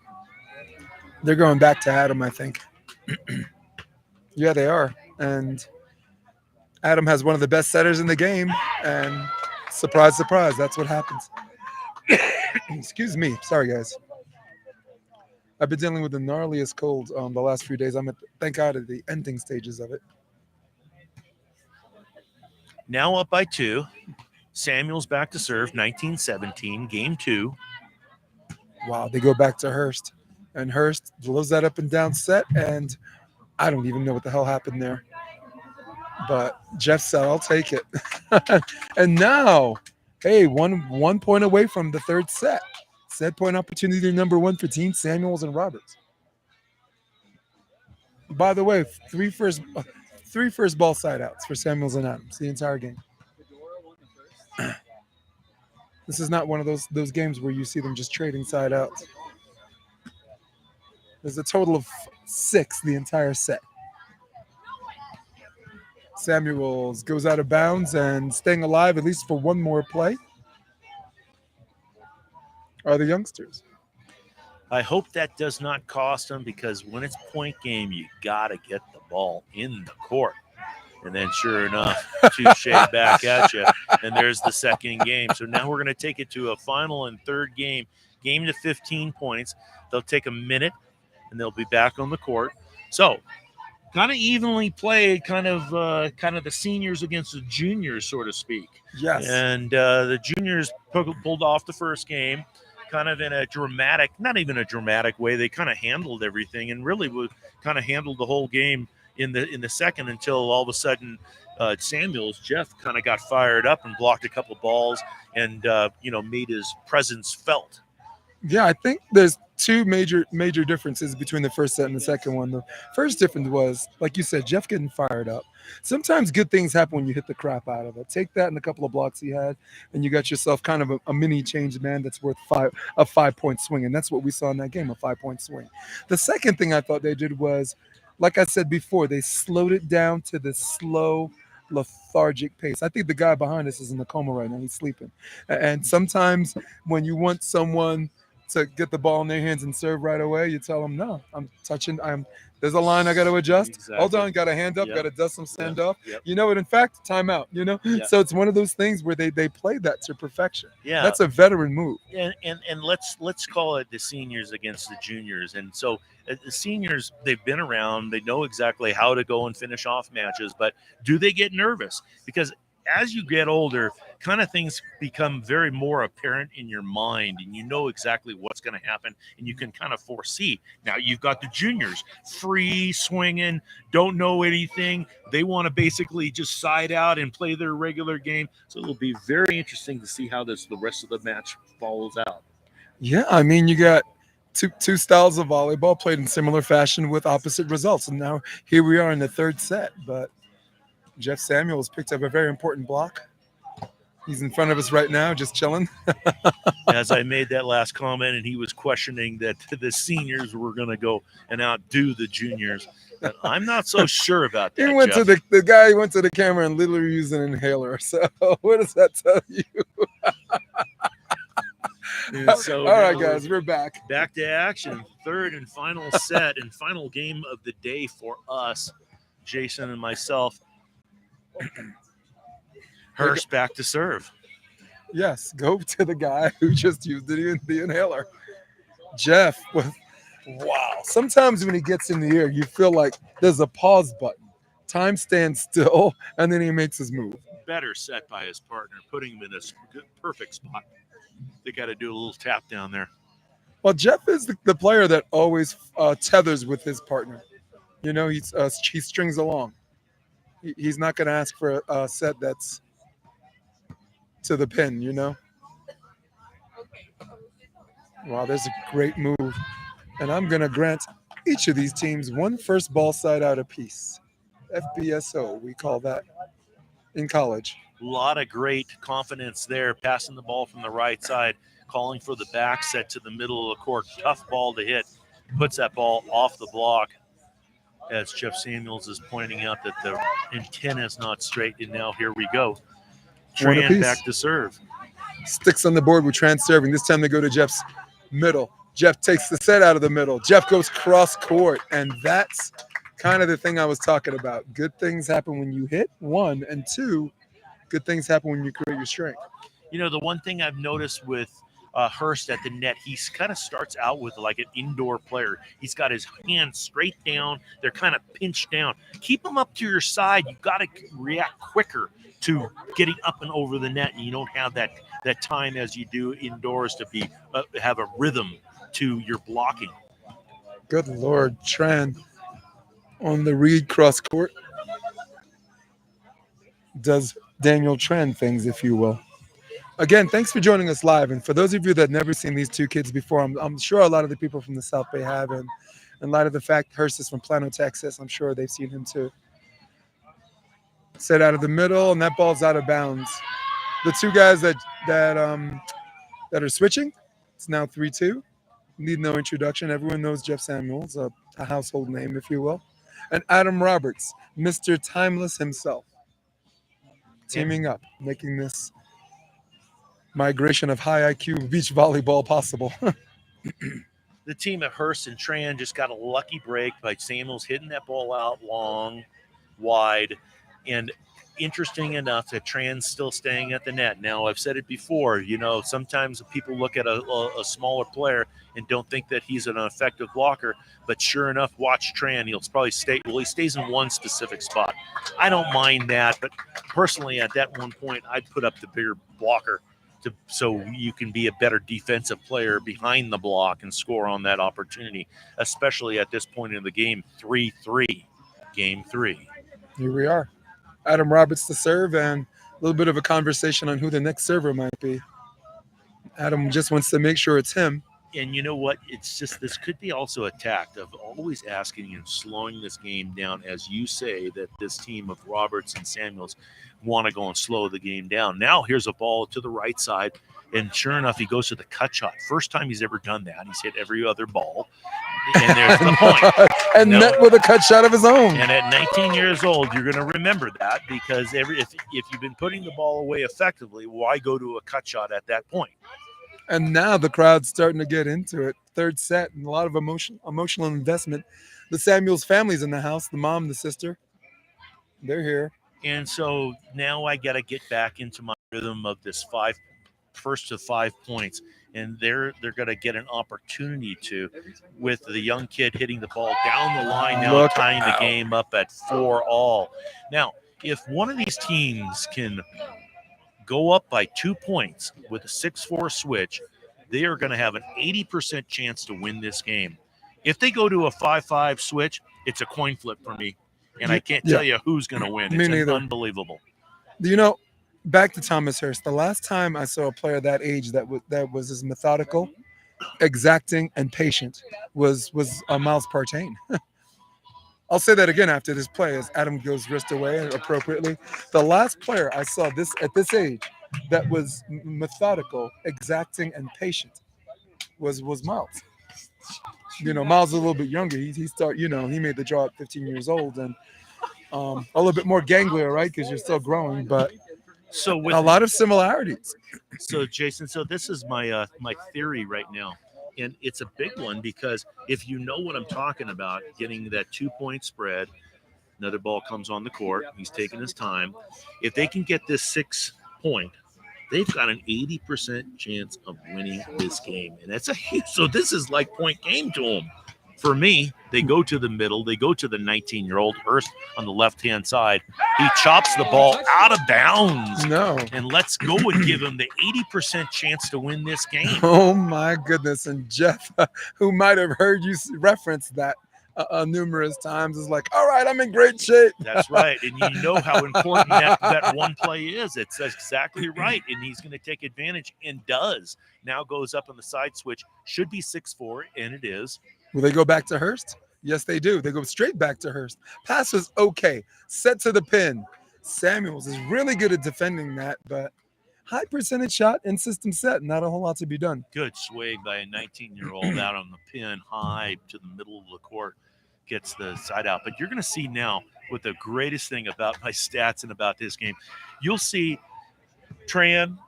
They're going back to Adam, I think. Yeah, they are. And Adam has one of the best setters in the game. And surprise, surprise, that's what happens. Excuse me. Sorry, guys. I've been dealing with the gnarliest cold the last few days. Thank God, at the ending stages of it. Now up by 2. Samuels back to serve, 19-17, game 2. Wow, they go back to Hurst, and Hurst blows that up and down set, and I don't even know what the hell happened there. But Jeff said, "I'll take it." And now, hey, one point away from the third set. Set point opportunity number 1 for Team Samuels and Roberts. By the way, three first ball side outs for Samuels and Adams the entire game. This is not one of those games where you see them just trading side outs. There's a total of 6 the entire set. Samuels goes out of bounds and staying alive at least for one more play are the youngsters. I hope that does not cost them, because when it's point game, you got to get the ball in the court. And then sure enough, touche back at you. And there's the second game. So now we're going to take it to a final and third game to 15 points. They'll take a minute, and they'll be back on the court. So kind of evenly played, kind of the seniors against the juniors, so to speak. Yes. And the juniors pulled off the first game, kind of in a dramatic, not even a dramatic way. They kind of handled everything, and really kind of handled the whole game in the second, until all of a sudden Jeff kind of got fired up and blocked a couple of balls, and made his presence felt. Yeah, I think there's 2 major differences between the first set and the second one. The first difference was, like you said, Jeff getting fired up. Sometimes good things happen when you hit the crap out of it. Take that and a couple of blocks he had, and you got yourself kind of a mini change man that's worth a 5-point swing, and that's what we saw in that game, a 5-point swing. The second thing I thought they did was, like I said before, they slowed it down to the slow, lethargic pace. I think the guy behind us is in a coma right now. He's sleeping. And sometimes when you want someone to get the ball in their hands and serve right away, you tell them, no, there's a line I got to adjust. Exactly. Hold on, got a hand up, Yep. got to dust some sand off. Yep. You know what? In fact, timeout, Yep. So it's one of those things where they played that to perfection. Yeah. That's a veteran move. And let's call it the seniors against the juniors. And so the seniors, they've been around, they know exactly how to go and finish off matches, but do they get nervous? Because as you get older, kind of things become very more apparent in your mind, and you know exactly what's going to happen, and you can kind of foresee. Now you've got the juniors, free swinging, don't know anything. They want to basically just side out and play their regular game. So it'll be very interesting to see how the rest of the match follows out. Yeah, I mean, you got two styles of volleyball played in similar fashion with opposite results, and now here we are in the third set. But Jeff Samuels picked up a very important block. He's in front of us right now, just chilling. As I made that last comment, and he was questioning that the seniors were going to go and outdo the juniors. But I'm not so sure about that. He went Jeff. to the guy went to the camera and literally used an inhaler. So what does that tell you? So all right, guys, we're back. Back to action. Third and final set and final game of the day for us, Jason and myself. Hurst back to serve. Yes, go to the guy who just used the inhaler. Jeff, wow. Sometimes when he gets in the air, you feel like there's a pause button. Time stands still, and then he makes his move. Better set by his partner, putting him in a good, perfect spot. They got to do a little tap down there. Well, Jeff is the player that always tethers with his partner. He strings along. He's not going to ask for a set that's to the pin, Wow, there's a great move. And I'm going to grant each of these teams one first ball side out apiece. FBSO, we call that in college. A lot of great confidence there, passing the ball from the right side, calling for the back set to the middle of the court. Tough ball to hit. Puts that ball off the block. As Jeff Samuels is pointing out that the antenna is not straight. And now here we go. Tran back to serve. Sticks on the board with Tran serving. This time they go to Jeff's middle. Jeff takes the set out of the middle. Jeff goes cross court. And that's kind of the thing I was talking about. Good things happen when you hit, 1, and 2, good things happen when you create your strength. The one thing I've noticed with Hurst at the net. He kind of starts out with like an indoor player. He's got his hands straight down. They're kind of pinched down. Keep them up to your side. You got to react quicker to getting up and over the net, and you don't have that time as you do indoors to be have a rhythm to your blocking. Good Lord, Tran on the Reed cross court does Daniel Tran things, if you will. Again, thanks for joining us live. And for those of you that never seen these two kids before, I'm sure a lot of the people from the South Bay have. And in light of the fact Hurst is from Plano, Texas, I'm sure they've seen him too. Set out of the middle, and that ball's out of bounds. The two guys that are switching, it's now 3-2. Need no introduction. Everyone knows Jeff Samuels, a household name, if you will. And Adam Roberts, Mr. Timeless himself, teaming up, making this migration of high IQ beach volleyball possible. The team at Hurst and Tran just got a lucky break by Samuels hitting that ball out long, wide, and interesting enough that Tran's still staying at the net. Now, I've said it before, sometimes people look at a smaller player and don't think that he's an effective blocker, but sure enough, watch Tran. He'll probably he stays in one specific spot. I don't mind that, but personally at that one point, I'd put up the bigger blocker so you can be a better defensive player behind the block and score on that opportunity, especially at this point in the game, 3-3, game 3. Here we are. Adam Roberts to serve, and a little bit of a conversation on who the next server might be. Adam just wants to make sure it's him. And you know what? It's just this could be also a tact of always asking and slowing this game down, as you say that this team of Roberts and Samuels want to go and slow the game down. Now here's a ball to the right side, and sure enough, he goes to the cut shot. First time he's ever done that. He's hit every other ball, and there's the point. And net with a cut shot of his own. And at 19 years old, you're going to remember that because if you've been putting the ball away effectively, why go to a cut shot at that point? And now the crowd's starting to get into it. Third set and a lot of emotional investment. The Samuels family's in the house, the mom, the sister. They're here. And so now I got to get back into my rhythm of this first to 5 points. And they're going to get an opportunity to, with the young kid hitting the ball down the line now, tying the game up at 4-all. Now, if one of these teams can go up by 2 points with a 6-4 switch, they are going to have an 80% chance to win this game. If they go to a 5-5 switch, it's a coin flip for me. And I can't tell you who's going to win. It's unbelievable. Back to Thomas Hurst. The last time I saw a player that age that was as methodical, exacting, and patient was Miles Partain. I'll say that again after this play as Adam goes wrist away appropriately. The last player I saw at this age that was methodical, exacting, and patient was Miles. Miles is a little bit younger. He made the draw at 15 years old and a little bit more ganglia, right? Because you're still growing, but so with a lot of similarities. So Jason, this is my my theory right now. And it's a big one because if you know what I'm talking about, getting that 2-point spread, another ball comes on the court. He's taking his time. If they can get this 6 point, they've got an 80% chance of winning this game. And that's so this is like point game to them. For me, they go to the middle. They go to the 19-year-old Hurst on the left-hand side. He chops the ball out of bounds. No. And let's go and give him the 80% chance to win this game. Oh, my goodness. And Jeff, who might have heard you reference that numerous times, is like, all right, I'm in great shape. That's right. And you know how important that one play is. It's exactly right. And he's going to take advantage and does. Now goes up on the side switch. Should be 6-4, and it is. Will they go back to Hurst? Yes, they do. They go straight back to Hurst. Pass was okay. Set to the pin. Samuels is really good at defending that, but high percentage shot and system set. Not a whole lot to be done. Good swing by a 19-year-old out on the pin, high to the middle of the court. Gets the side out. But you're going to see now what the greatest thing about my stats and about this game. You'll see Tran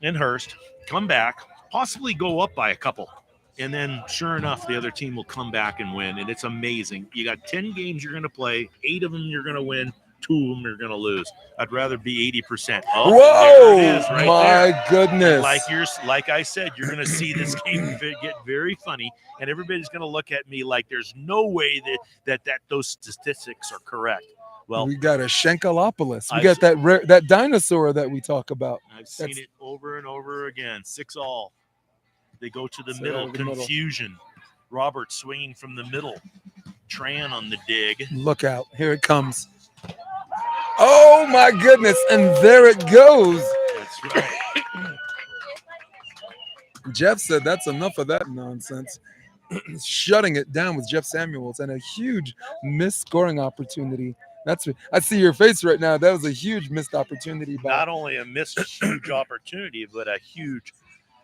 and Hurst come back, possibly go up by a couple. And then, sure enough, the other team will come back and win. And it's amazing. You got 10 games you're going to play. 8 of them you're going to win. two of them are going to lose. I'd rather be 80%. Oh, Whoa! and there it is, right My there. goodness. Like I said, you're going to see this game get very funny, and everybody's going to look at me like there's no way that those statistics are correct. Well, We got a Shankalopoulos. We I've- got that dinosaur that we talk about. I've seen That's- it over and over again. 6-all. They go to the So, middle. the middle. Confusion. Robert swinging from the middle. Tran on the dig. Look out. Here it comes. Oh, my goodness. And there it goes. That's right. Jeff said that's enough of that nonsense. Shutting it down with Jeff Samuels and a huge missed scoring opportunity. I see your face right now. That was a huge missed opportunity. Not only a missed huge opportunity, but a huge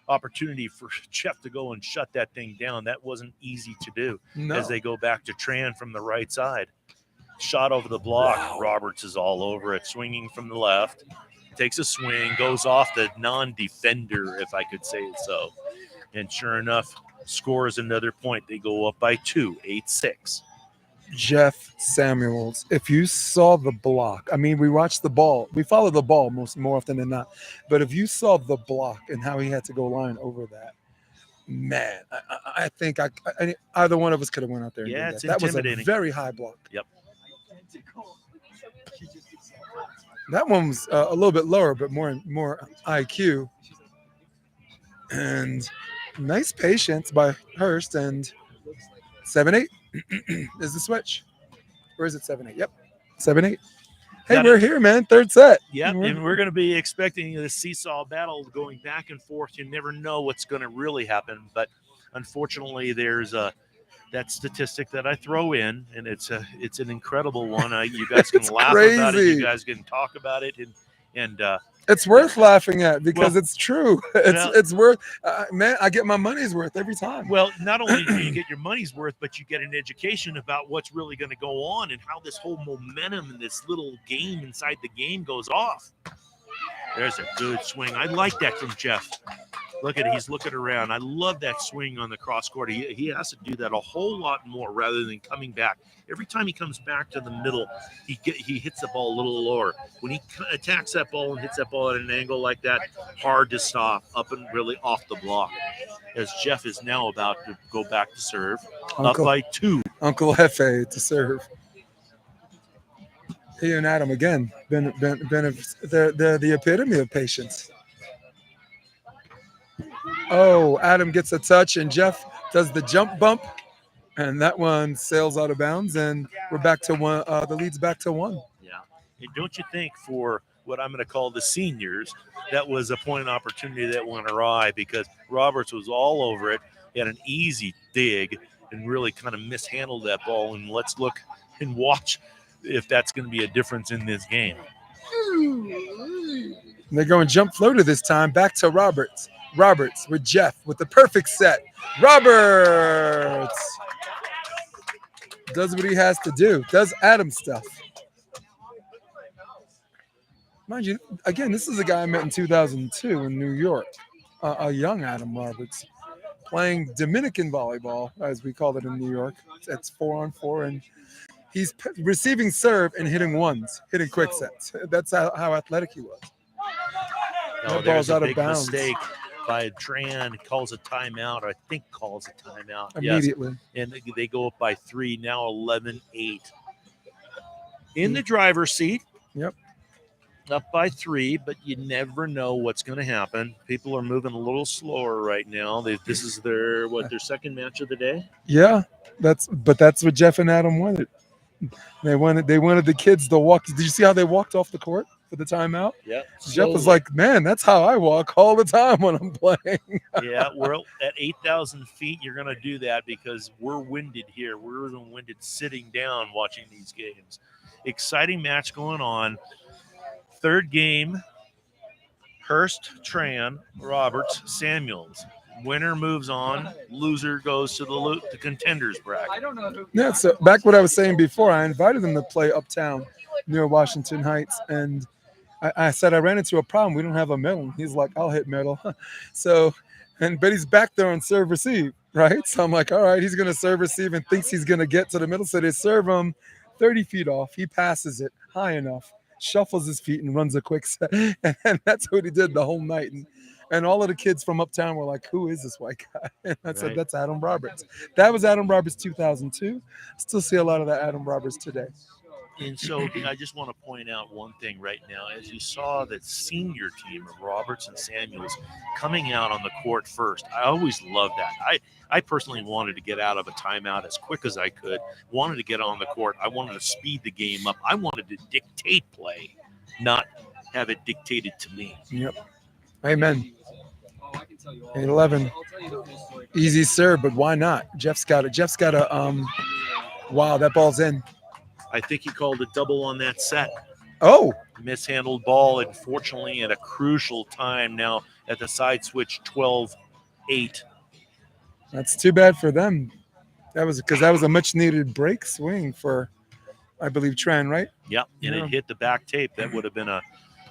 opportunity for Jeff to go and shut that thing down. That wasn't easy to do. No. As they go back to Tran from the right side. Shot over the block. Wow. Roberts is all over it, swinging from the left. Takes a swing, goes off the non-defender, if I could say it so. And sure enough, scores another point. They go up by 2, 8-6. Jeff Samuels, if you saw the block, I mean, we watched the ball. We follow the ball more often than not. But if you saw the block and how he had to go line over that, man, I think either one of us could have went out there and Yeah, did it's that. That was a intimidating. very high block. Yep. That one was a little bit lower, but more IQ. And nice patience by Hurst. And 7-8 is the switch. Or is it 7-8? Yep. 7-8. Hey, Got we're here, man. Third set. Yep, and we're going to be expecting this seesaw battle going back and forth. You never know what's going to really happen, but unfortunately, there's that statistic that I throw in, and it's an incredible one. You guys can It's laugh about it. crazy. You guys can talk about it, and It's worth laughing at because Well, it's true. It's worth, man, I get my money's worth every time. well, not only do you get your money's worth, but you get an education about what's really going to go on and how this whole momentum and this little game inside the game goes off. There's a good swing. I like that from Jeff. Look at it. He's looking around. I love that swing on the cross court. He has to do that a whole lot more rather than coming back. Every time he comes back to the middle, he hits the ball a little lower. When he attacks that ball and hits that ball at an angle like that, hard to stop, up and really off the block. As Jeff is now about to go back to serve, up by 2. Uncle Hefe to serve. He and Adam again, they're the epitome of patience. Oh, Adam gets a touch and Jeff does the jump bump, and that one sails out of bounds, and we're back to 1. The lead's back to 1. Yeah. And don't you think for what I'm going to call the seniors, that was a point of opportunity that went awry because Roberts was all over it. He had an easy dig and really kind of mishandled that ball. And let's look and watch if that's going to be a difference in this game. They're going jump floater this time, back to Roberts. Roberts with Jeff with the perfect set. Roberts does what he has to do, does Adam stuff. Mind you, again, this is a guy I met in 2002 in New York, a young Adam Roberts, playing Dominican volleyball, as we call it in New York. It's 4-on-4, and he's receiving serve and hitting ones, hitting quick sets. That's how athletic he was. No, That there's ball's a out of big bounds. mistake by Tran. Calls a timeout. I think calls a timeout. Immediately. Yes. And they go up by 3, now 11-8. In the driver's seat. Yep. Up by 3, but you never know what's going to happen. People are moving a little slower right now. This is their second match of the day. Yeah, that's what Jeff and Adam wanted. They wanted the kids to walk. Did you see how they walked off the court for the timeout? Yeah. Jeff was like, "Man, that's how I walk all the time when I'm playing." Yeah, we're at 8,000 feet. You're going to do that because we're winded here. We're even winded sitting down watching these games. Exciting match going on. Third game, Hurst, Tran, Roberts, Samuels. Winner moves on. Loser goes to the contenders bracket. Yeah. So back what I was saying before, I invited them to play uptown near Washington Heights, and I said I ran into a problem. We don't have a middle. He's like, "I'll hit middle." So, but he's back there on serve receive, right? So I'm like, all right, he's gonna serve receive and thinks he's gonna get to the middle. So they serve him 30 feet off. He passes it high enough, shuffles his feet, and runs a quick set. And that's what he did the whole night. And all of the kids from uptown were like, "Who is this white guy?" And I said, Right. "That's Adam Roberts." That was Adam Roberts 2002. Still see a lot of that Adam Roberts today. And so I just want to point out one thing right now. As you saw the senior team of Roberts and Samuels coming out on the court first, I always loved that. I personally wanted to get out of a timeout as quick as I could, wanted to get on the court. I wanted to speed the game up. I wanted to dictate play, not have it dictated to me. Yep. Amen. 11. Easy serve, but why not? Jeff's got it. Jeff's got a wow, that ball's in. I think he called a double on that set. Oh, Mishandled ball, unfortunately, at a crucial time now at the side switch 12-8. that's too bad for them. That was because that was a much needed break swing for, I believe, Tran, right? Yep, and Yeah. it hit the back tape. That would have been a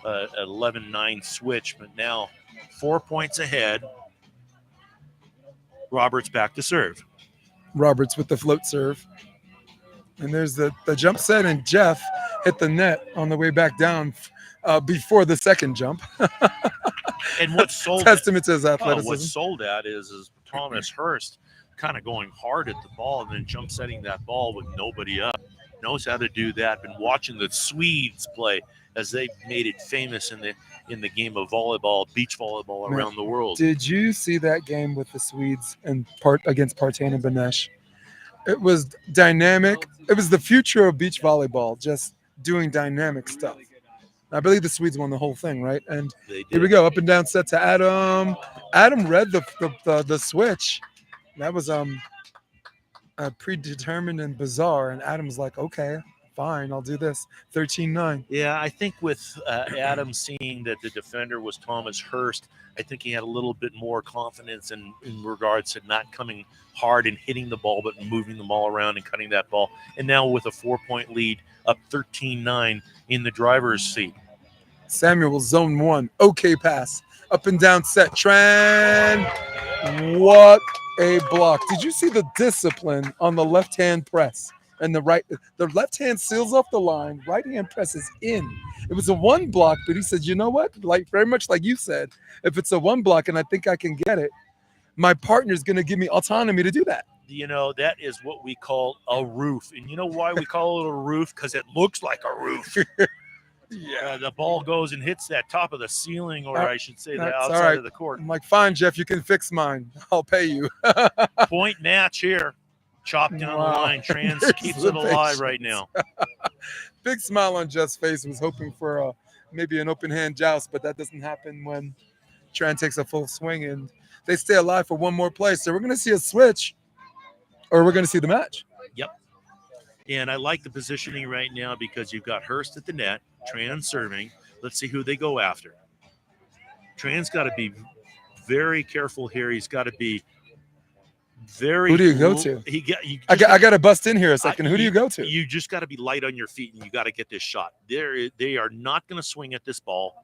11-9 switch, but now 4 points ahead. Roberts back to serve. Roberts with the float serve. And there's the jump set, and Jeff hit the net on the way back down before the second jump. And what sold Testament to his well, athleticism. what's sold at is Thomas Hurst kind of going hard at the ball and then jump setting that ball with nobody up. Knows how to do that. Been watching the Swedes play as they made it famous in the game of volleyball, beach volleyball Man, around the world. Did you see that game with the Swedes and against Partain and Benesh? It was dynamic. It was the future of beach volleyball, just doing dynamic stuff. I believe the Swedes won the whole thing, right? And They here we did. go, up and down set to Adam. Adam read the switch. That was predetermined and bizarre. And Adam's like, okay, fine, I'll do this. 13-9. Yeah, I think with Adam seeing that the defender was Thomas Hurst, I think he had a little bit more confidence in regards to not coming hard and hitting the ball, but moving the ball around and cutting that ball. And now with a 4-point lead, up 13-9 in the driver's seat. Samuel zone one. Okay pass. Up and down set. Tran. What a block. Did you see the discipline on the left hand press? And the left hand seals off the line, right hand presses in. It was a one block, but he said, you know what? Like very much like you said, if it's a one block and I think I can get it, my partner's gonna give me autonomy to do that. You know, that is what we call a roof. And you know why we call it a roof? Because it looks like a roof. The ball goes and hits that top of the ceiling, or I should say the That's all outside right. of the court. I'm like, fine, Jeff, you can fix mine. I'll pay you. Point match here. Chop down Wow. the line. Trans There's keeps the it alive patience. right now. Big smile on Jeff's face. Was hoping for maybe an open hand joust, but that doesn't happen when Tran takes a full swing and they stay alive for one more play. So we're going to see a switch, or we're going to see the match. Yep. And I like the positioning right now because you've got Hurst at the net, Tran serving. Let's see who they go after. Tran's got to be very careful here. He's got to be very. Who do you go to? I I got to bust in here a second. Who do you go to? You just got to be light on your feet, and you got to get this shot. They are not going to swing at this ball.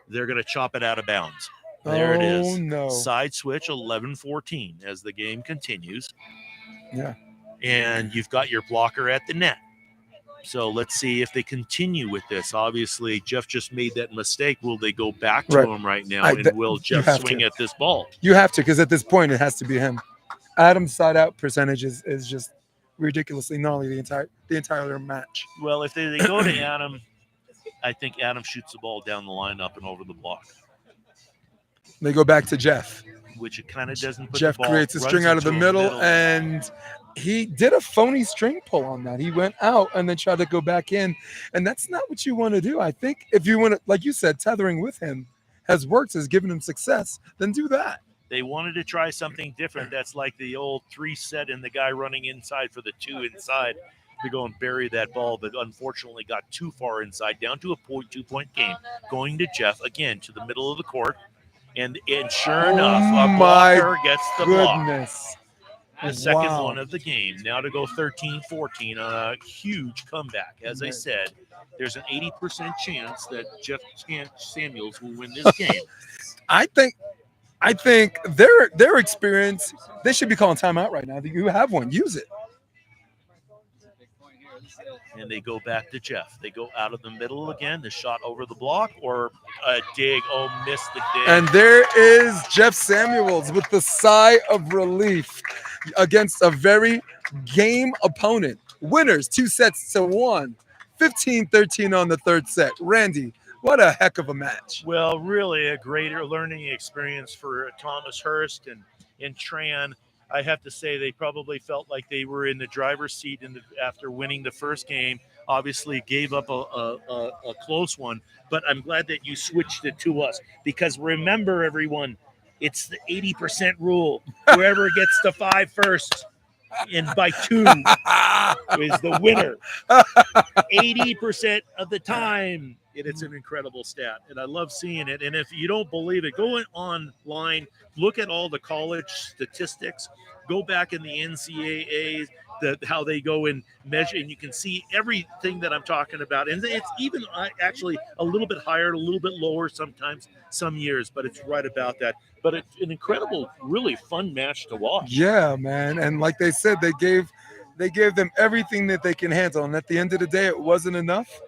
They're going to chop it out of bounds. There it is. Oh, no. Side switch 11-14 as the game continues. Yeah. And you've got your blocker at the net. So let's see if they continue with this. Obviously, Jeff just made that mistake. Will they go back to him right now? And will Jeff swing at this ball? You have to, because at this point, it has to be him. Adam's side out percentage is just ridiculously gnarly the entire match. Well, if they go to Adam, I think Adam shoots the ball down the line up and over the block. They go back to Jeff. Which it kind of doesn't put Jeff the ball, creates a string out of the middle, and he did a phony string pull on that. He went out and then tried to go back in, and that's not what you want to do. I think if you want to, like you said, tethering with him has worked, has given him success, then do that. They wanted to try something different. That's like the old 3 set and the guy running inside for the 2 inside to go and bury that ball, but unfortunately got too far inside, down to a 2-point game. Going to Jeff again to the middle of the court. And sure enough, a blocker gets the block. The second one of the game. Now to go 13-14 on a huge comeback. As I said, there's an 80% chance that Jeff Samuels will win this game. I think their experience, they should be calling timeout right now. You have one, use it. And they go back to Jeff. They go out of the middle again. The shot over the block or a dig. Oh, missed the dig. And there is Jeff Samuels with the sigh of relief against a very game opponent. Winners 2-1, 15-13 on the third set. Randy, what a heck of a match. Well, really a greater learning experience for Thomas Hurst and Tran. I have to say they probably felt like they were in the driver's seat after winning the first game. Obviously gave up a close one, but I'm glad that you switched it to us because remember, everyone, it's the 80% rule. Whoever gets to 5 first and by 2 is the winner. 80% of the time. It's an incredible stat, and I love seeing it. And if you don't believe it, go online, look at all the college statistics, go back in the NCAA, how they go and measure, and you can see everything that I'm talking about. And it's even actually a little bit higher, a little bit lower sometimes, some years, but it's right about that. But it's an incredible, really fun match to watch. Yeah, man. And like they said, they gave them everything that they can handle. And at the end of the day, it wasn't enough.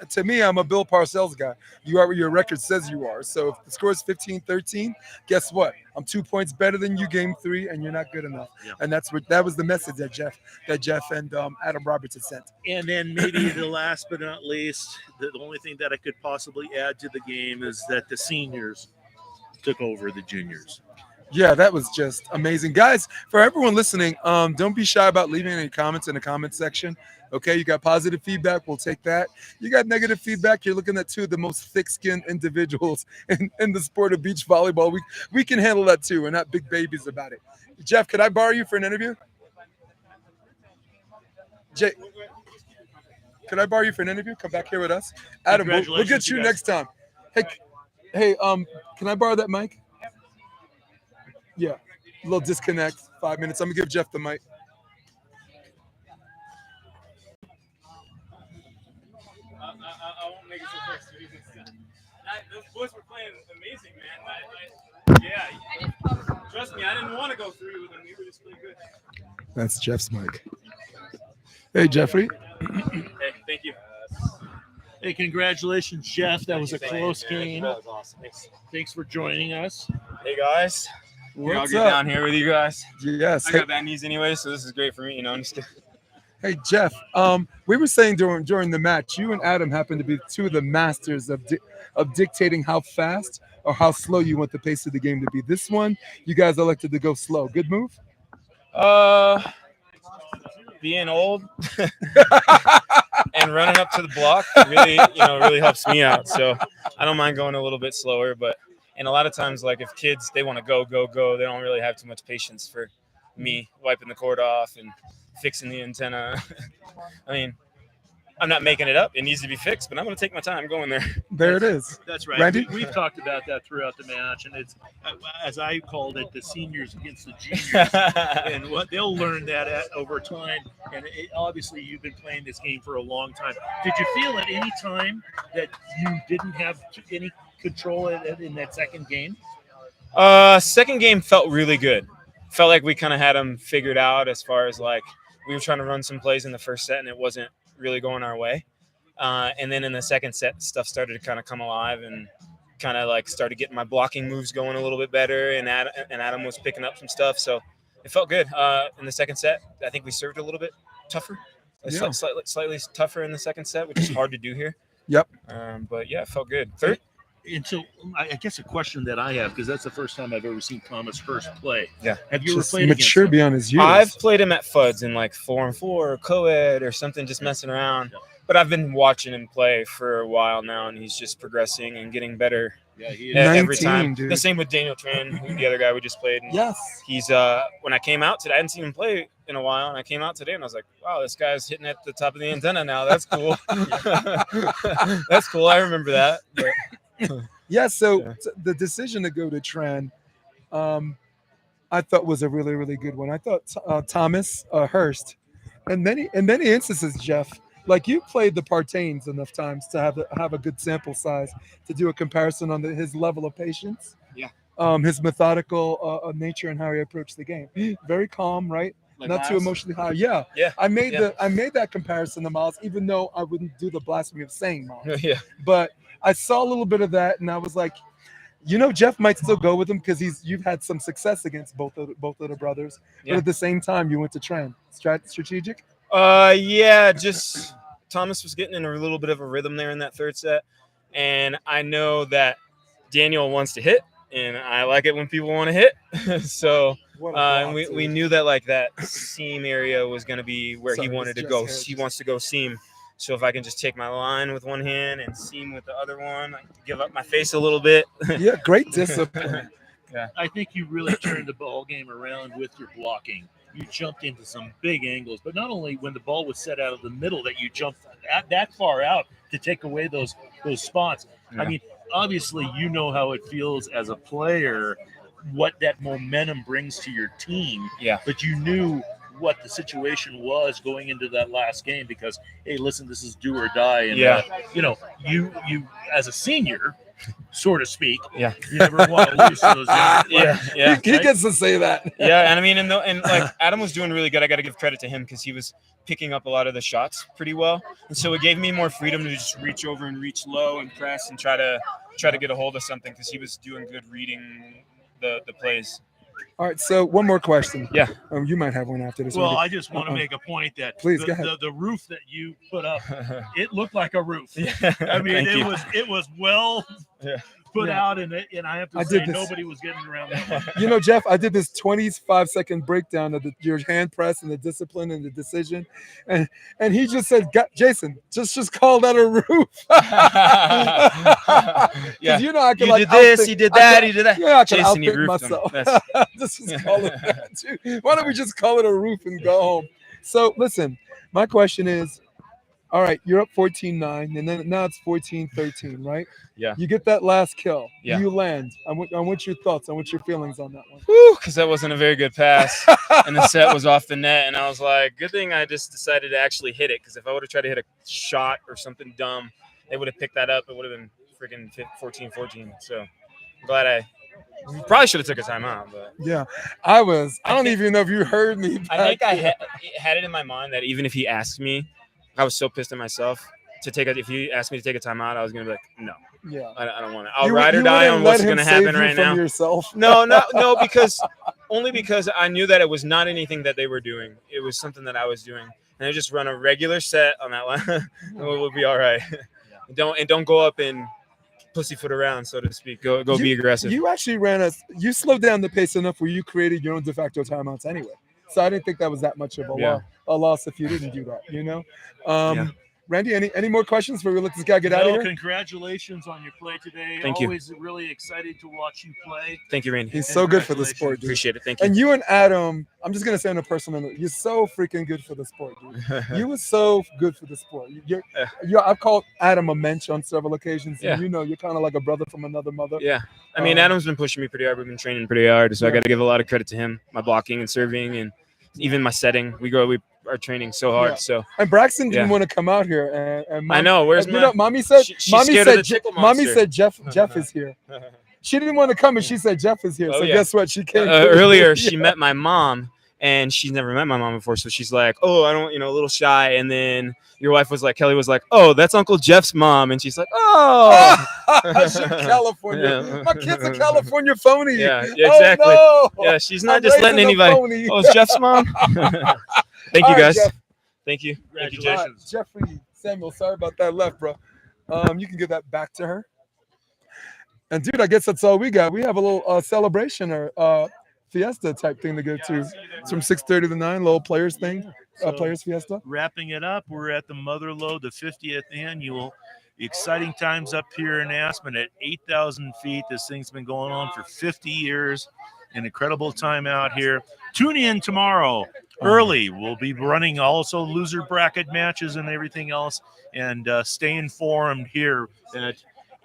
To me, I'm a Bill Parcells guy. You are what your record says you are. So if the score is 15-13, guess what? I'm 2 points better than you game 3, and you're not good enough. Yeah. And that was the message that Jeff and Adam Roberts had sent. And then maybe the last but not least, the only thing that I could possibly add to the game is that the seniors took over the juniors. Yeah, that was just amazing. Guys, for everyone listening, don't be shy about leaving any comments in the comment section. Okay, you got positive feedback, we'll take that. You got negative feedback, you're looking at 2 of the most thick-skinned individuals in the sport of beach volleyball. We can handle that too. We're not big babies about it. Jeff, could I borrow you for an interview? Jay, could I borrow you for an interview? Come back here with us. Adam, we'll get you next time. Hey, can I borrow that mic? Yeah, a little disconnect, 5 minutes. I'm gonna give Jeff the mic. I won't make it so quick. Those boys were playing amazing, man. Yeah, trust me, I didn't want to go 3 with them. We were just playing good. That's Jeff's mic. Hey, Jeffrey. Hey, thank you. Hey, congratulations, Jeff. That was a close game. That was awesome. Thanks for joining us. Hey, guys. I'll What's get up? down here with you guys. Yes. I Hey, got bad knees anyway, so this is great for me. I'm just kidding. hey, Jeff. We were saying during the match, you and Adam happen to be 2 of the masters of dictating how fast or how slow you want the pace of the game to be. This one, you guys elected to go slow. Good move. Being old and running up to the block really helps me out. So I don't mind going a little bit slower, and a lot of times, like if kids, they want to go, they don't really have too much patience for me wiping the cord off and fixing the antenna. I mean, I'm not making it up. It needs to be fixed, but I'm going to take my time going there. There it is. That's right. Randy? We've talked about that throughout the match, and it's, as I called it, the seniors against the juniors, and what they'll learn that over time. And obviously, you've been playing this game for a long time. Did you feel at any time that you didn't have any control in that second game? Second game felt really good. Felt like we kind of had them figured out as far as like we were trying to run some plays in the first set, and it wasn't really going our way. And then in the second set, stuff started to kind of come alive and kind of like started getting my blocking moves going a little bit better. And Adam was picking up some stuff. So it felt good. In the second set, I think we served a little bit tougher, Yeah. slightly tougher in the second set, which is hard to do here. Yep. But yeah, it felt good. Third. And so I guess a question that I have, because that's the first time I've ever seen Thomas Hurst play. Yeah. Have you ever Just played mature against him? beyond his years. I've played him at FUDs in like 4-on-4 or co-ed or something, just messing around. But I've been watching him play for a while now, and he's just progressing and getting better Yeah, he is. every 19, time. dude. The same with Daniel Tran, the other guy we just played. And Yes. he's when I came out today, I hadn't seen him play in a while, and I came out today and I was like, wow, this guy's hitting at the top of the antenna now. That's cool. That's cool. I remember that. But Yeah, so Yeah. The decision to go to Tran, I thought was a really, really good one. I thought Thomas Hurst, in many instances, Jeff, like you played the Partains enough times to have a good sample size to do a comparison on his level of patience. Yeah. His methodical nature and how he approached the game. Very calm, right? Like not too Miles? emotionally high. Yeah, Yeah. I made Yeah. that comparison to Miles, even though I wouldn't do the blasphemy of saying Miles. Yeah. But I saw a little bit of that, and I was like, Jeff might still go with him because you've had some success against both of the brothers. But Yeah. at the same time, you went to Tran. Strategic. Yeah, just Thomas was getting in a little bit of a rhythm there in that third set. And I know that Daniel wants to hit, and I like it when people want to hit. So What a block, and we dude. knew that like that seam area was going to be where Sorry, he wanted to it's go. just He hair, wants to go seam. So if I can just take my line with one hand and seam with the other one, I can give up my face a little bit. Yeah, great discipline. I think you really turned the ball game around with your blocking. You jumped into some big angles, but not only when the ball was set out of the middle that you jumped that far out to take away those spots. Yeah. I mean, obviously you know how it feels as a player, what that momentum brings to your team. Yeah. But you knew what the situation was going into that last game because, hey, listen, this is do or die. And, Yeah. You as a senior, so to speak, Yeah. you never want to lose to those younger Yeah. players. Yeah. He gets to say that. Yeah, and I mean, and like Adam was doing really good. I got to give credit to him because he was picking up a lot of the shots pretty well, and so it gave me more freedom to just reach over and reach low and press and try to get a hold of something because he was doing good reading the plays. All right, so one more question. Yeah. You might have one after this. Well, one. I just want to make a point that Please, go ahead. the roof that you put up, it looked like a roof. Yeah. I mean, Thank you. it was well Yeah. put Yeah. out, and I have to I say did this. nobody was getting around that. Jeff, I did this 25-second breakdown of your hand press and the discipline and the decision, and he just said, Jason, just call that a roof. Yeah. You know I can You like did this, outthink- he did I that, can- he did that. Yeah, I can Jason, you outthink roofed him. myself. That's- Just call it that too. Why don't we just call it a roof and go home? So listen, my question is, all right, you're up 14-9, and then now it's 14-13, right? Yeah. You get that last kill. Yeah. You land. I want your thoughts. I want your feelings on that one. Because that wasn't a very good pass, and the set was off the net, and I was like, good thing I just decided to actually hit it, because if I would have tried to hit a shot or something dumb, they would have picked that up. It would have been freaking 14-14. So I'm glad I probably should have took a timeout, but Yeah, I don't even know if you heard me. I think I had it in my mind that even if he asked me, I was so pissed at myself if he asked me to take a timeout, I was gonna be like, no, Yeah. I don't want to. I'll ride or die on what's gonna happen right now. Yourself. No, because I knew that it was not anything that they were doing. It was something that I was doing, and I just run a regular set on that line. We'll be all right. Don't go up and pussyfoot around, so to speak. Go be aggressive. You actually you slowed down the pace enough where you created your own de facto timeouts anyway. So I didn't think that was that much of a loss if you didn't do that. Yeah. Randy, any more questions before we let this guy get out of Well, here? congratulations on your play today. Thank you. Always really excited to watch you play. Thank you, Randy. He's so good for the sport, dude. Appreciate it. Thank you. And you and Adam, I'm just gonna say on a personal note, you're so freaking good for the sport, dude. You were so good for the sport. I've called Adam a mensch on several occasions. Yeah. And you're kind of like a brother from another mother. Yeah. I mean, Adam's been pushing me pretty hard. We've been training pretty hard, so I got to give a lot of credit to him. My blocking and serving, and even my setting. We are training so hard. Yeah. So And Braxton didn't want to come out here, and I know. Where's Mommy said? she's Mommy scared of said. the tickle Mommy monster. said Jeff is here. She didn't want to come, and she said Jeff is here. Oh, So yeah. guess what? She came earlier. Yeah. She met my mom, and she's never met my mom before. So she's like, "Oh, I don't, a little shy." And then your wife was like, Kelly was like, "Oh, that's Uncle Jeff's mom," and she's like, "Oh." She's California. Yeah. My kid's a California phony. Yeah, exactly. Oh, no. Yeah, she's not I'm just letting raising a anybody. phony. Oh, it's Jeff's mom. Thank you, All right, guys. Jeff. Thank you. Thank you, All right, Congratulations. Jeffrey Samuel, sorry about that left, bro. You can give that back to her. And dude, I guess that's all we got. We have a little celebration or fiesta type thing to go to. It's from 6:30 to 9, little players thing, So, players fiesta. wrapping it up, we're at the Motherlode, the 50th annual. Exciting times up here in Aspen at 8,000 feet. This thing's been going on for 50 years. An incredible time out here. Tune in tomorrow early. We'll be running also loser bracket matches and everything else. And stay informed here at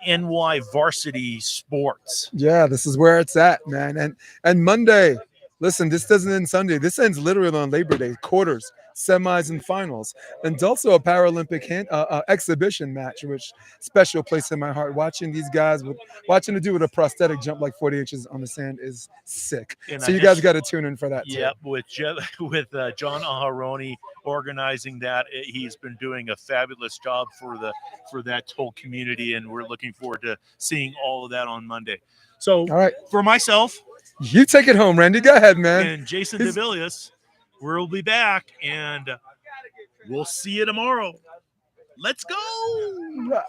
NY Varsity Sports. Yeah, this is where it's at, man. And Monday, listen, this doesn't end Sunday. This ends literally on Labor Day, quarters. semis, and finals. And also a Paralympic exhibition match, which special place in my heart. Watching these guys, watching the dude with a prosthetic jump like 40 inches on the sand is sick. And So I you guys just- got to tune in for that too. Yep, with with John Aharoni organizing that, he's been doing a fabulous job for that whole community, and we're looking forward to seeing all of that on Monday. So All right, for myself you take it home, Randy. Go ahead, man. and Jason He's- DeVillius, we'll be back, and we'll see you tomorrow. Let's go.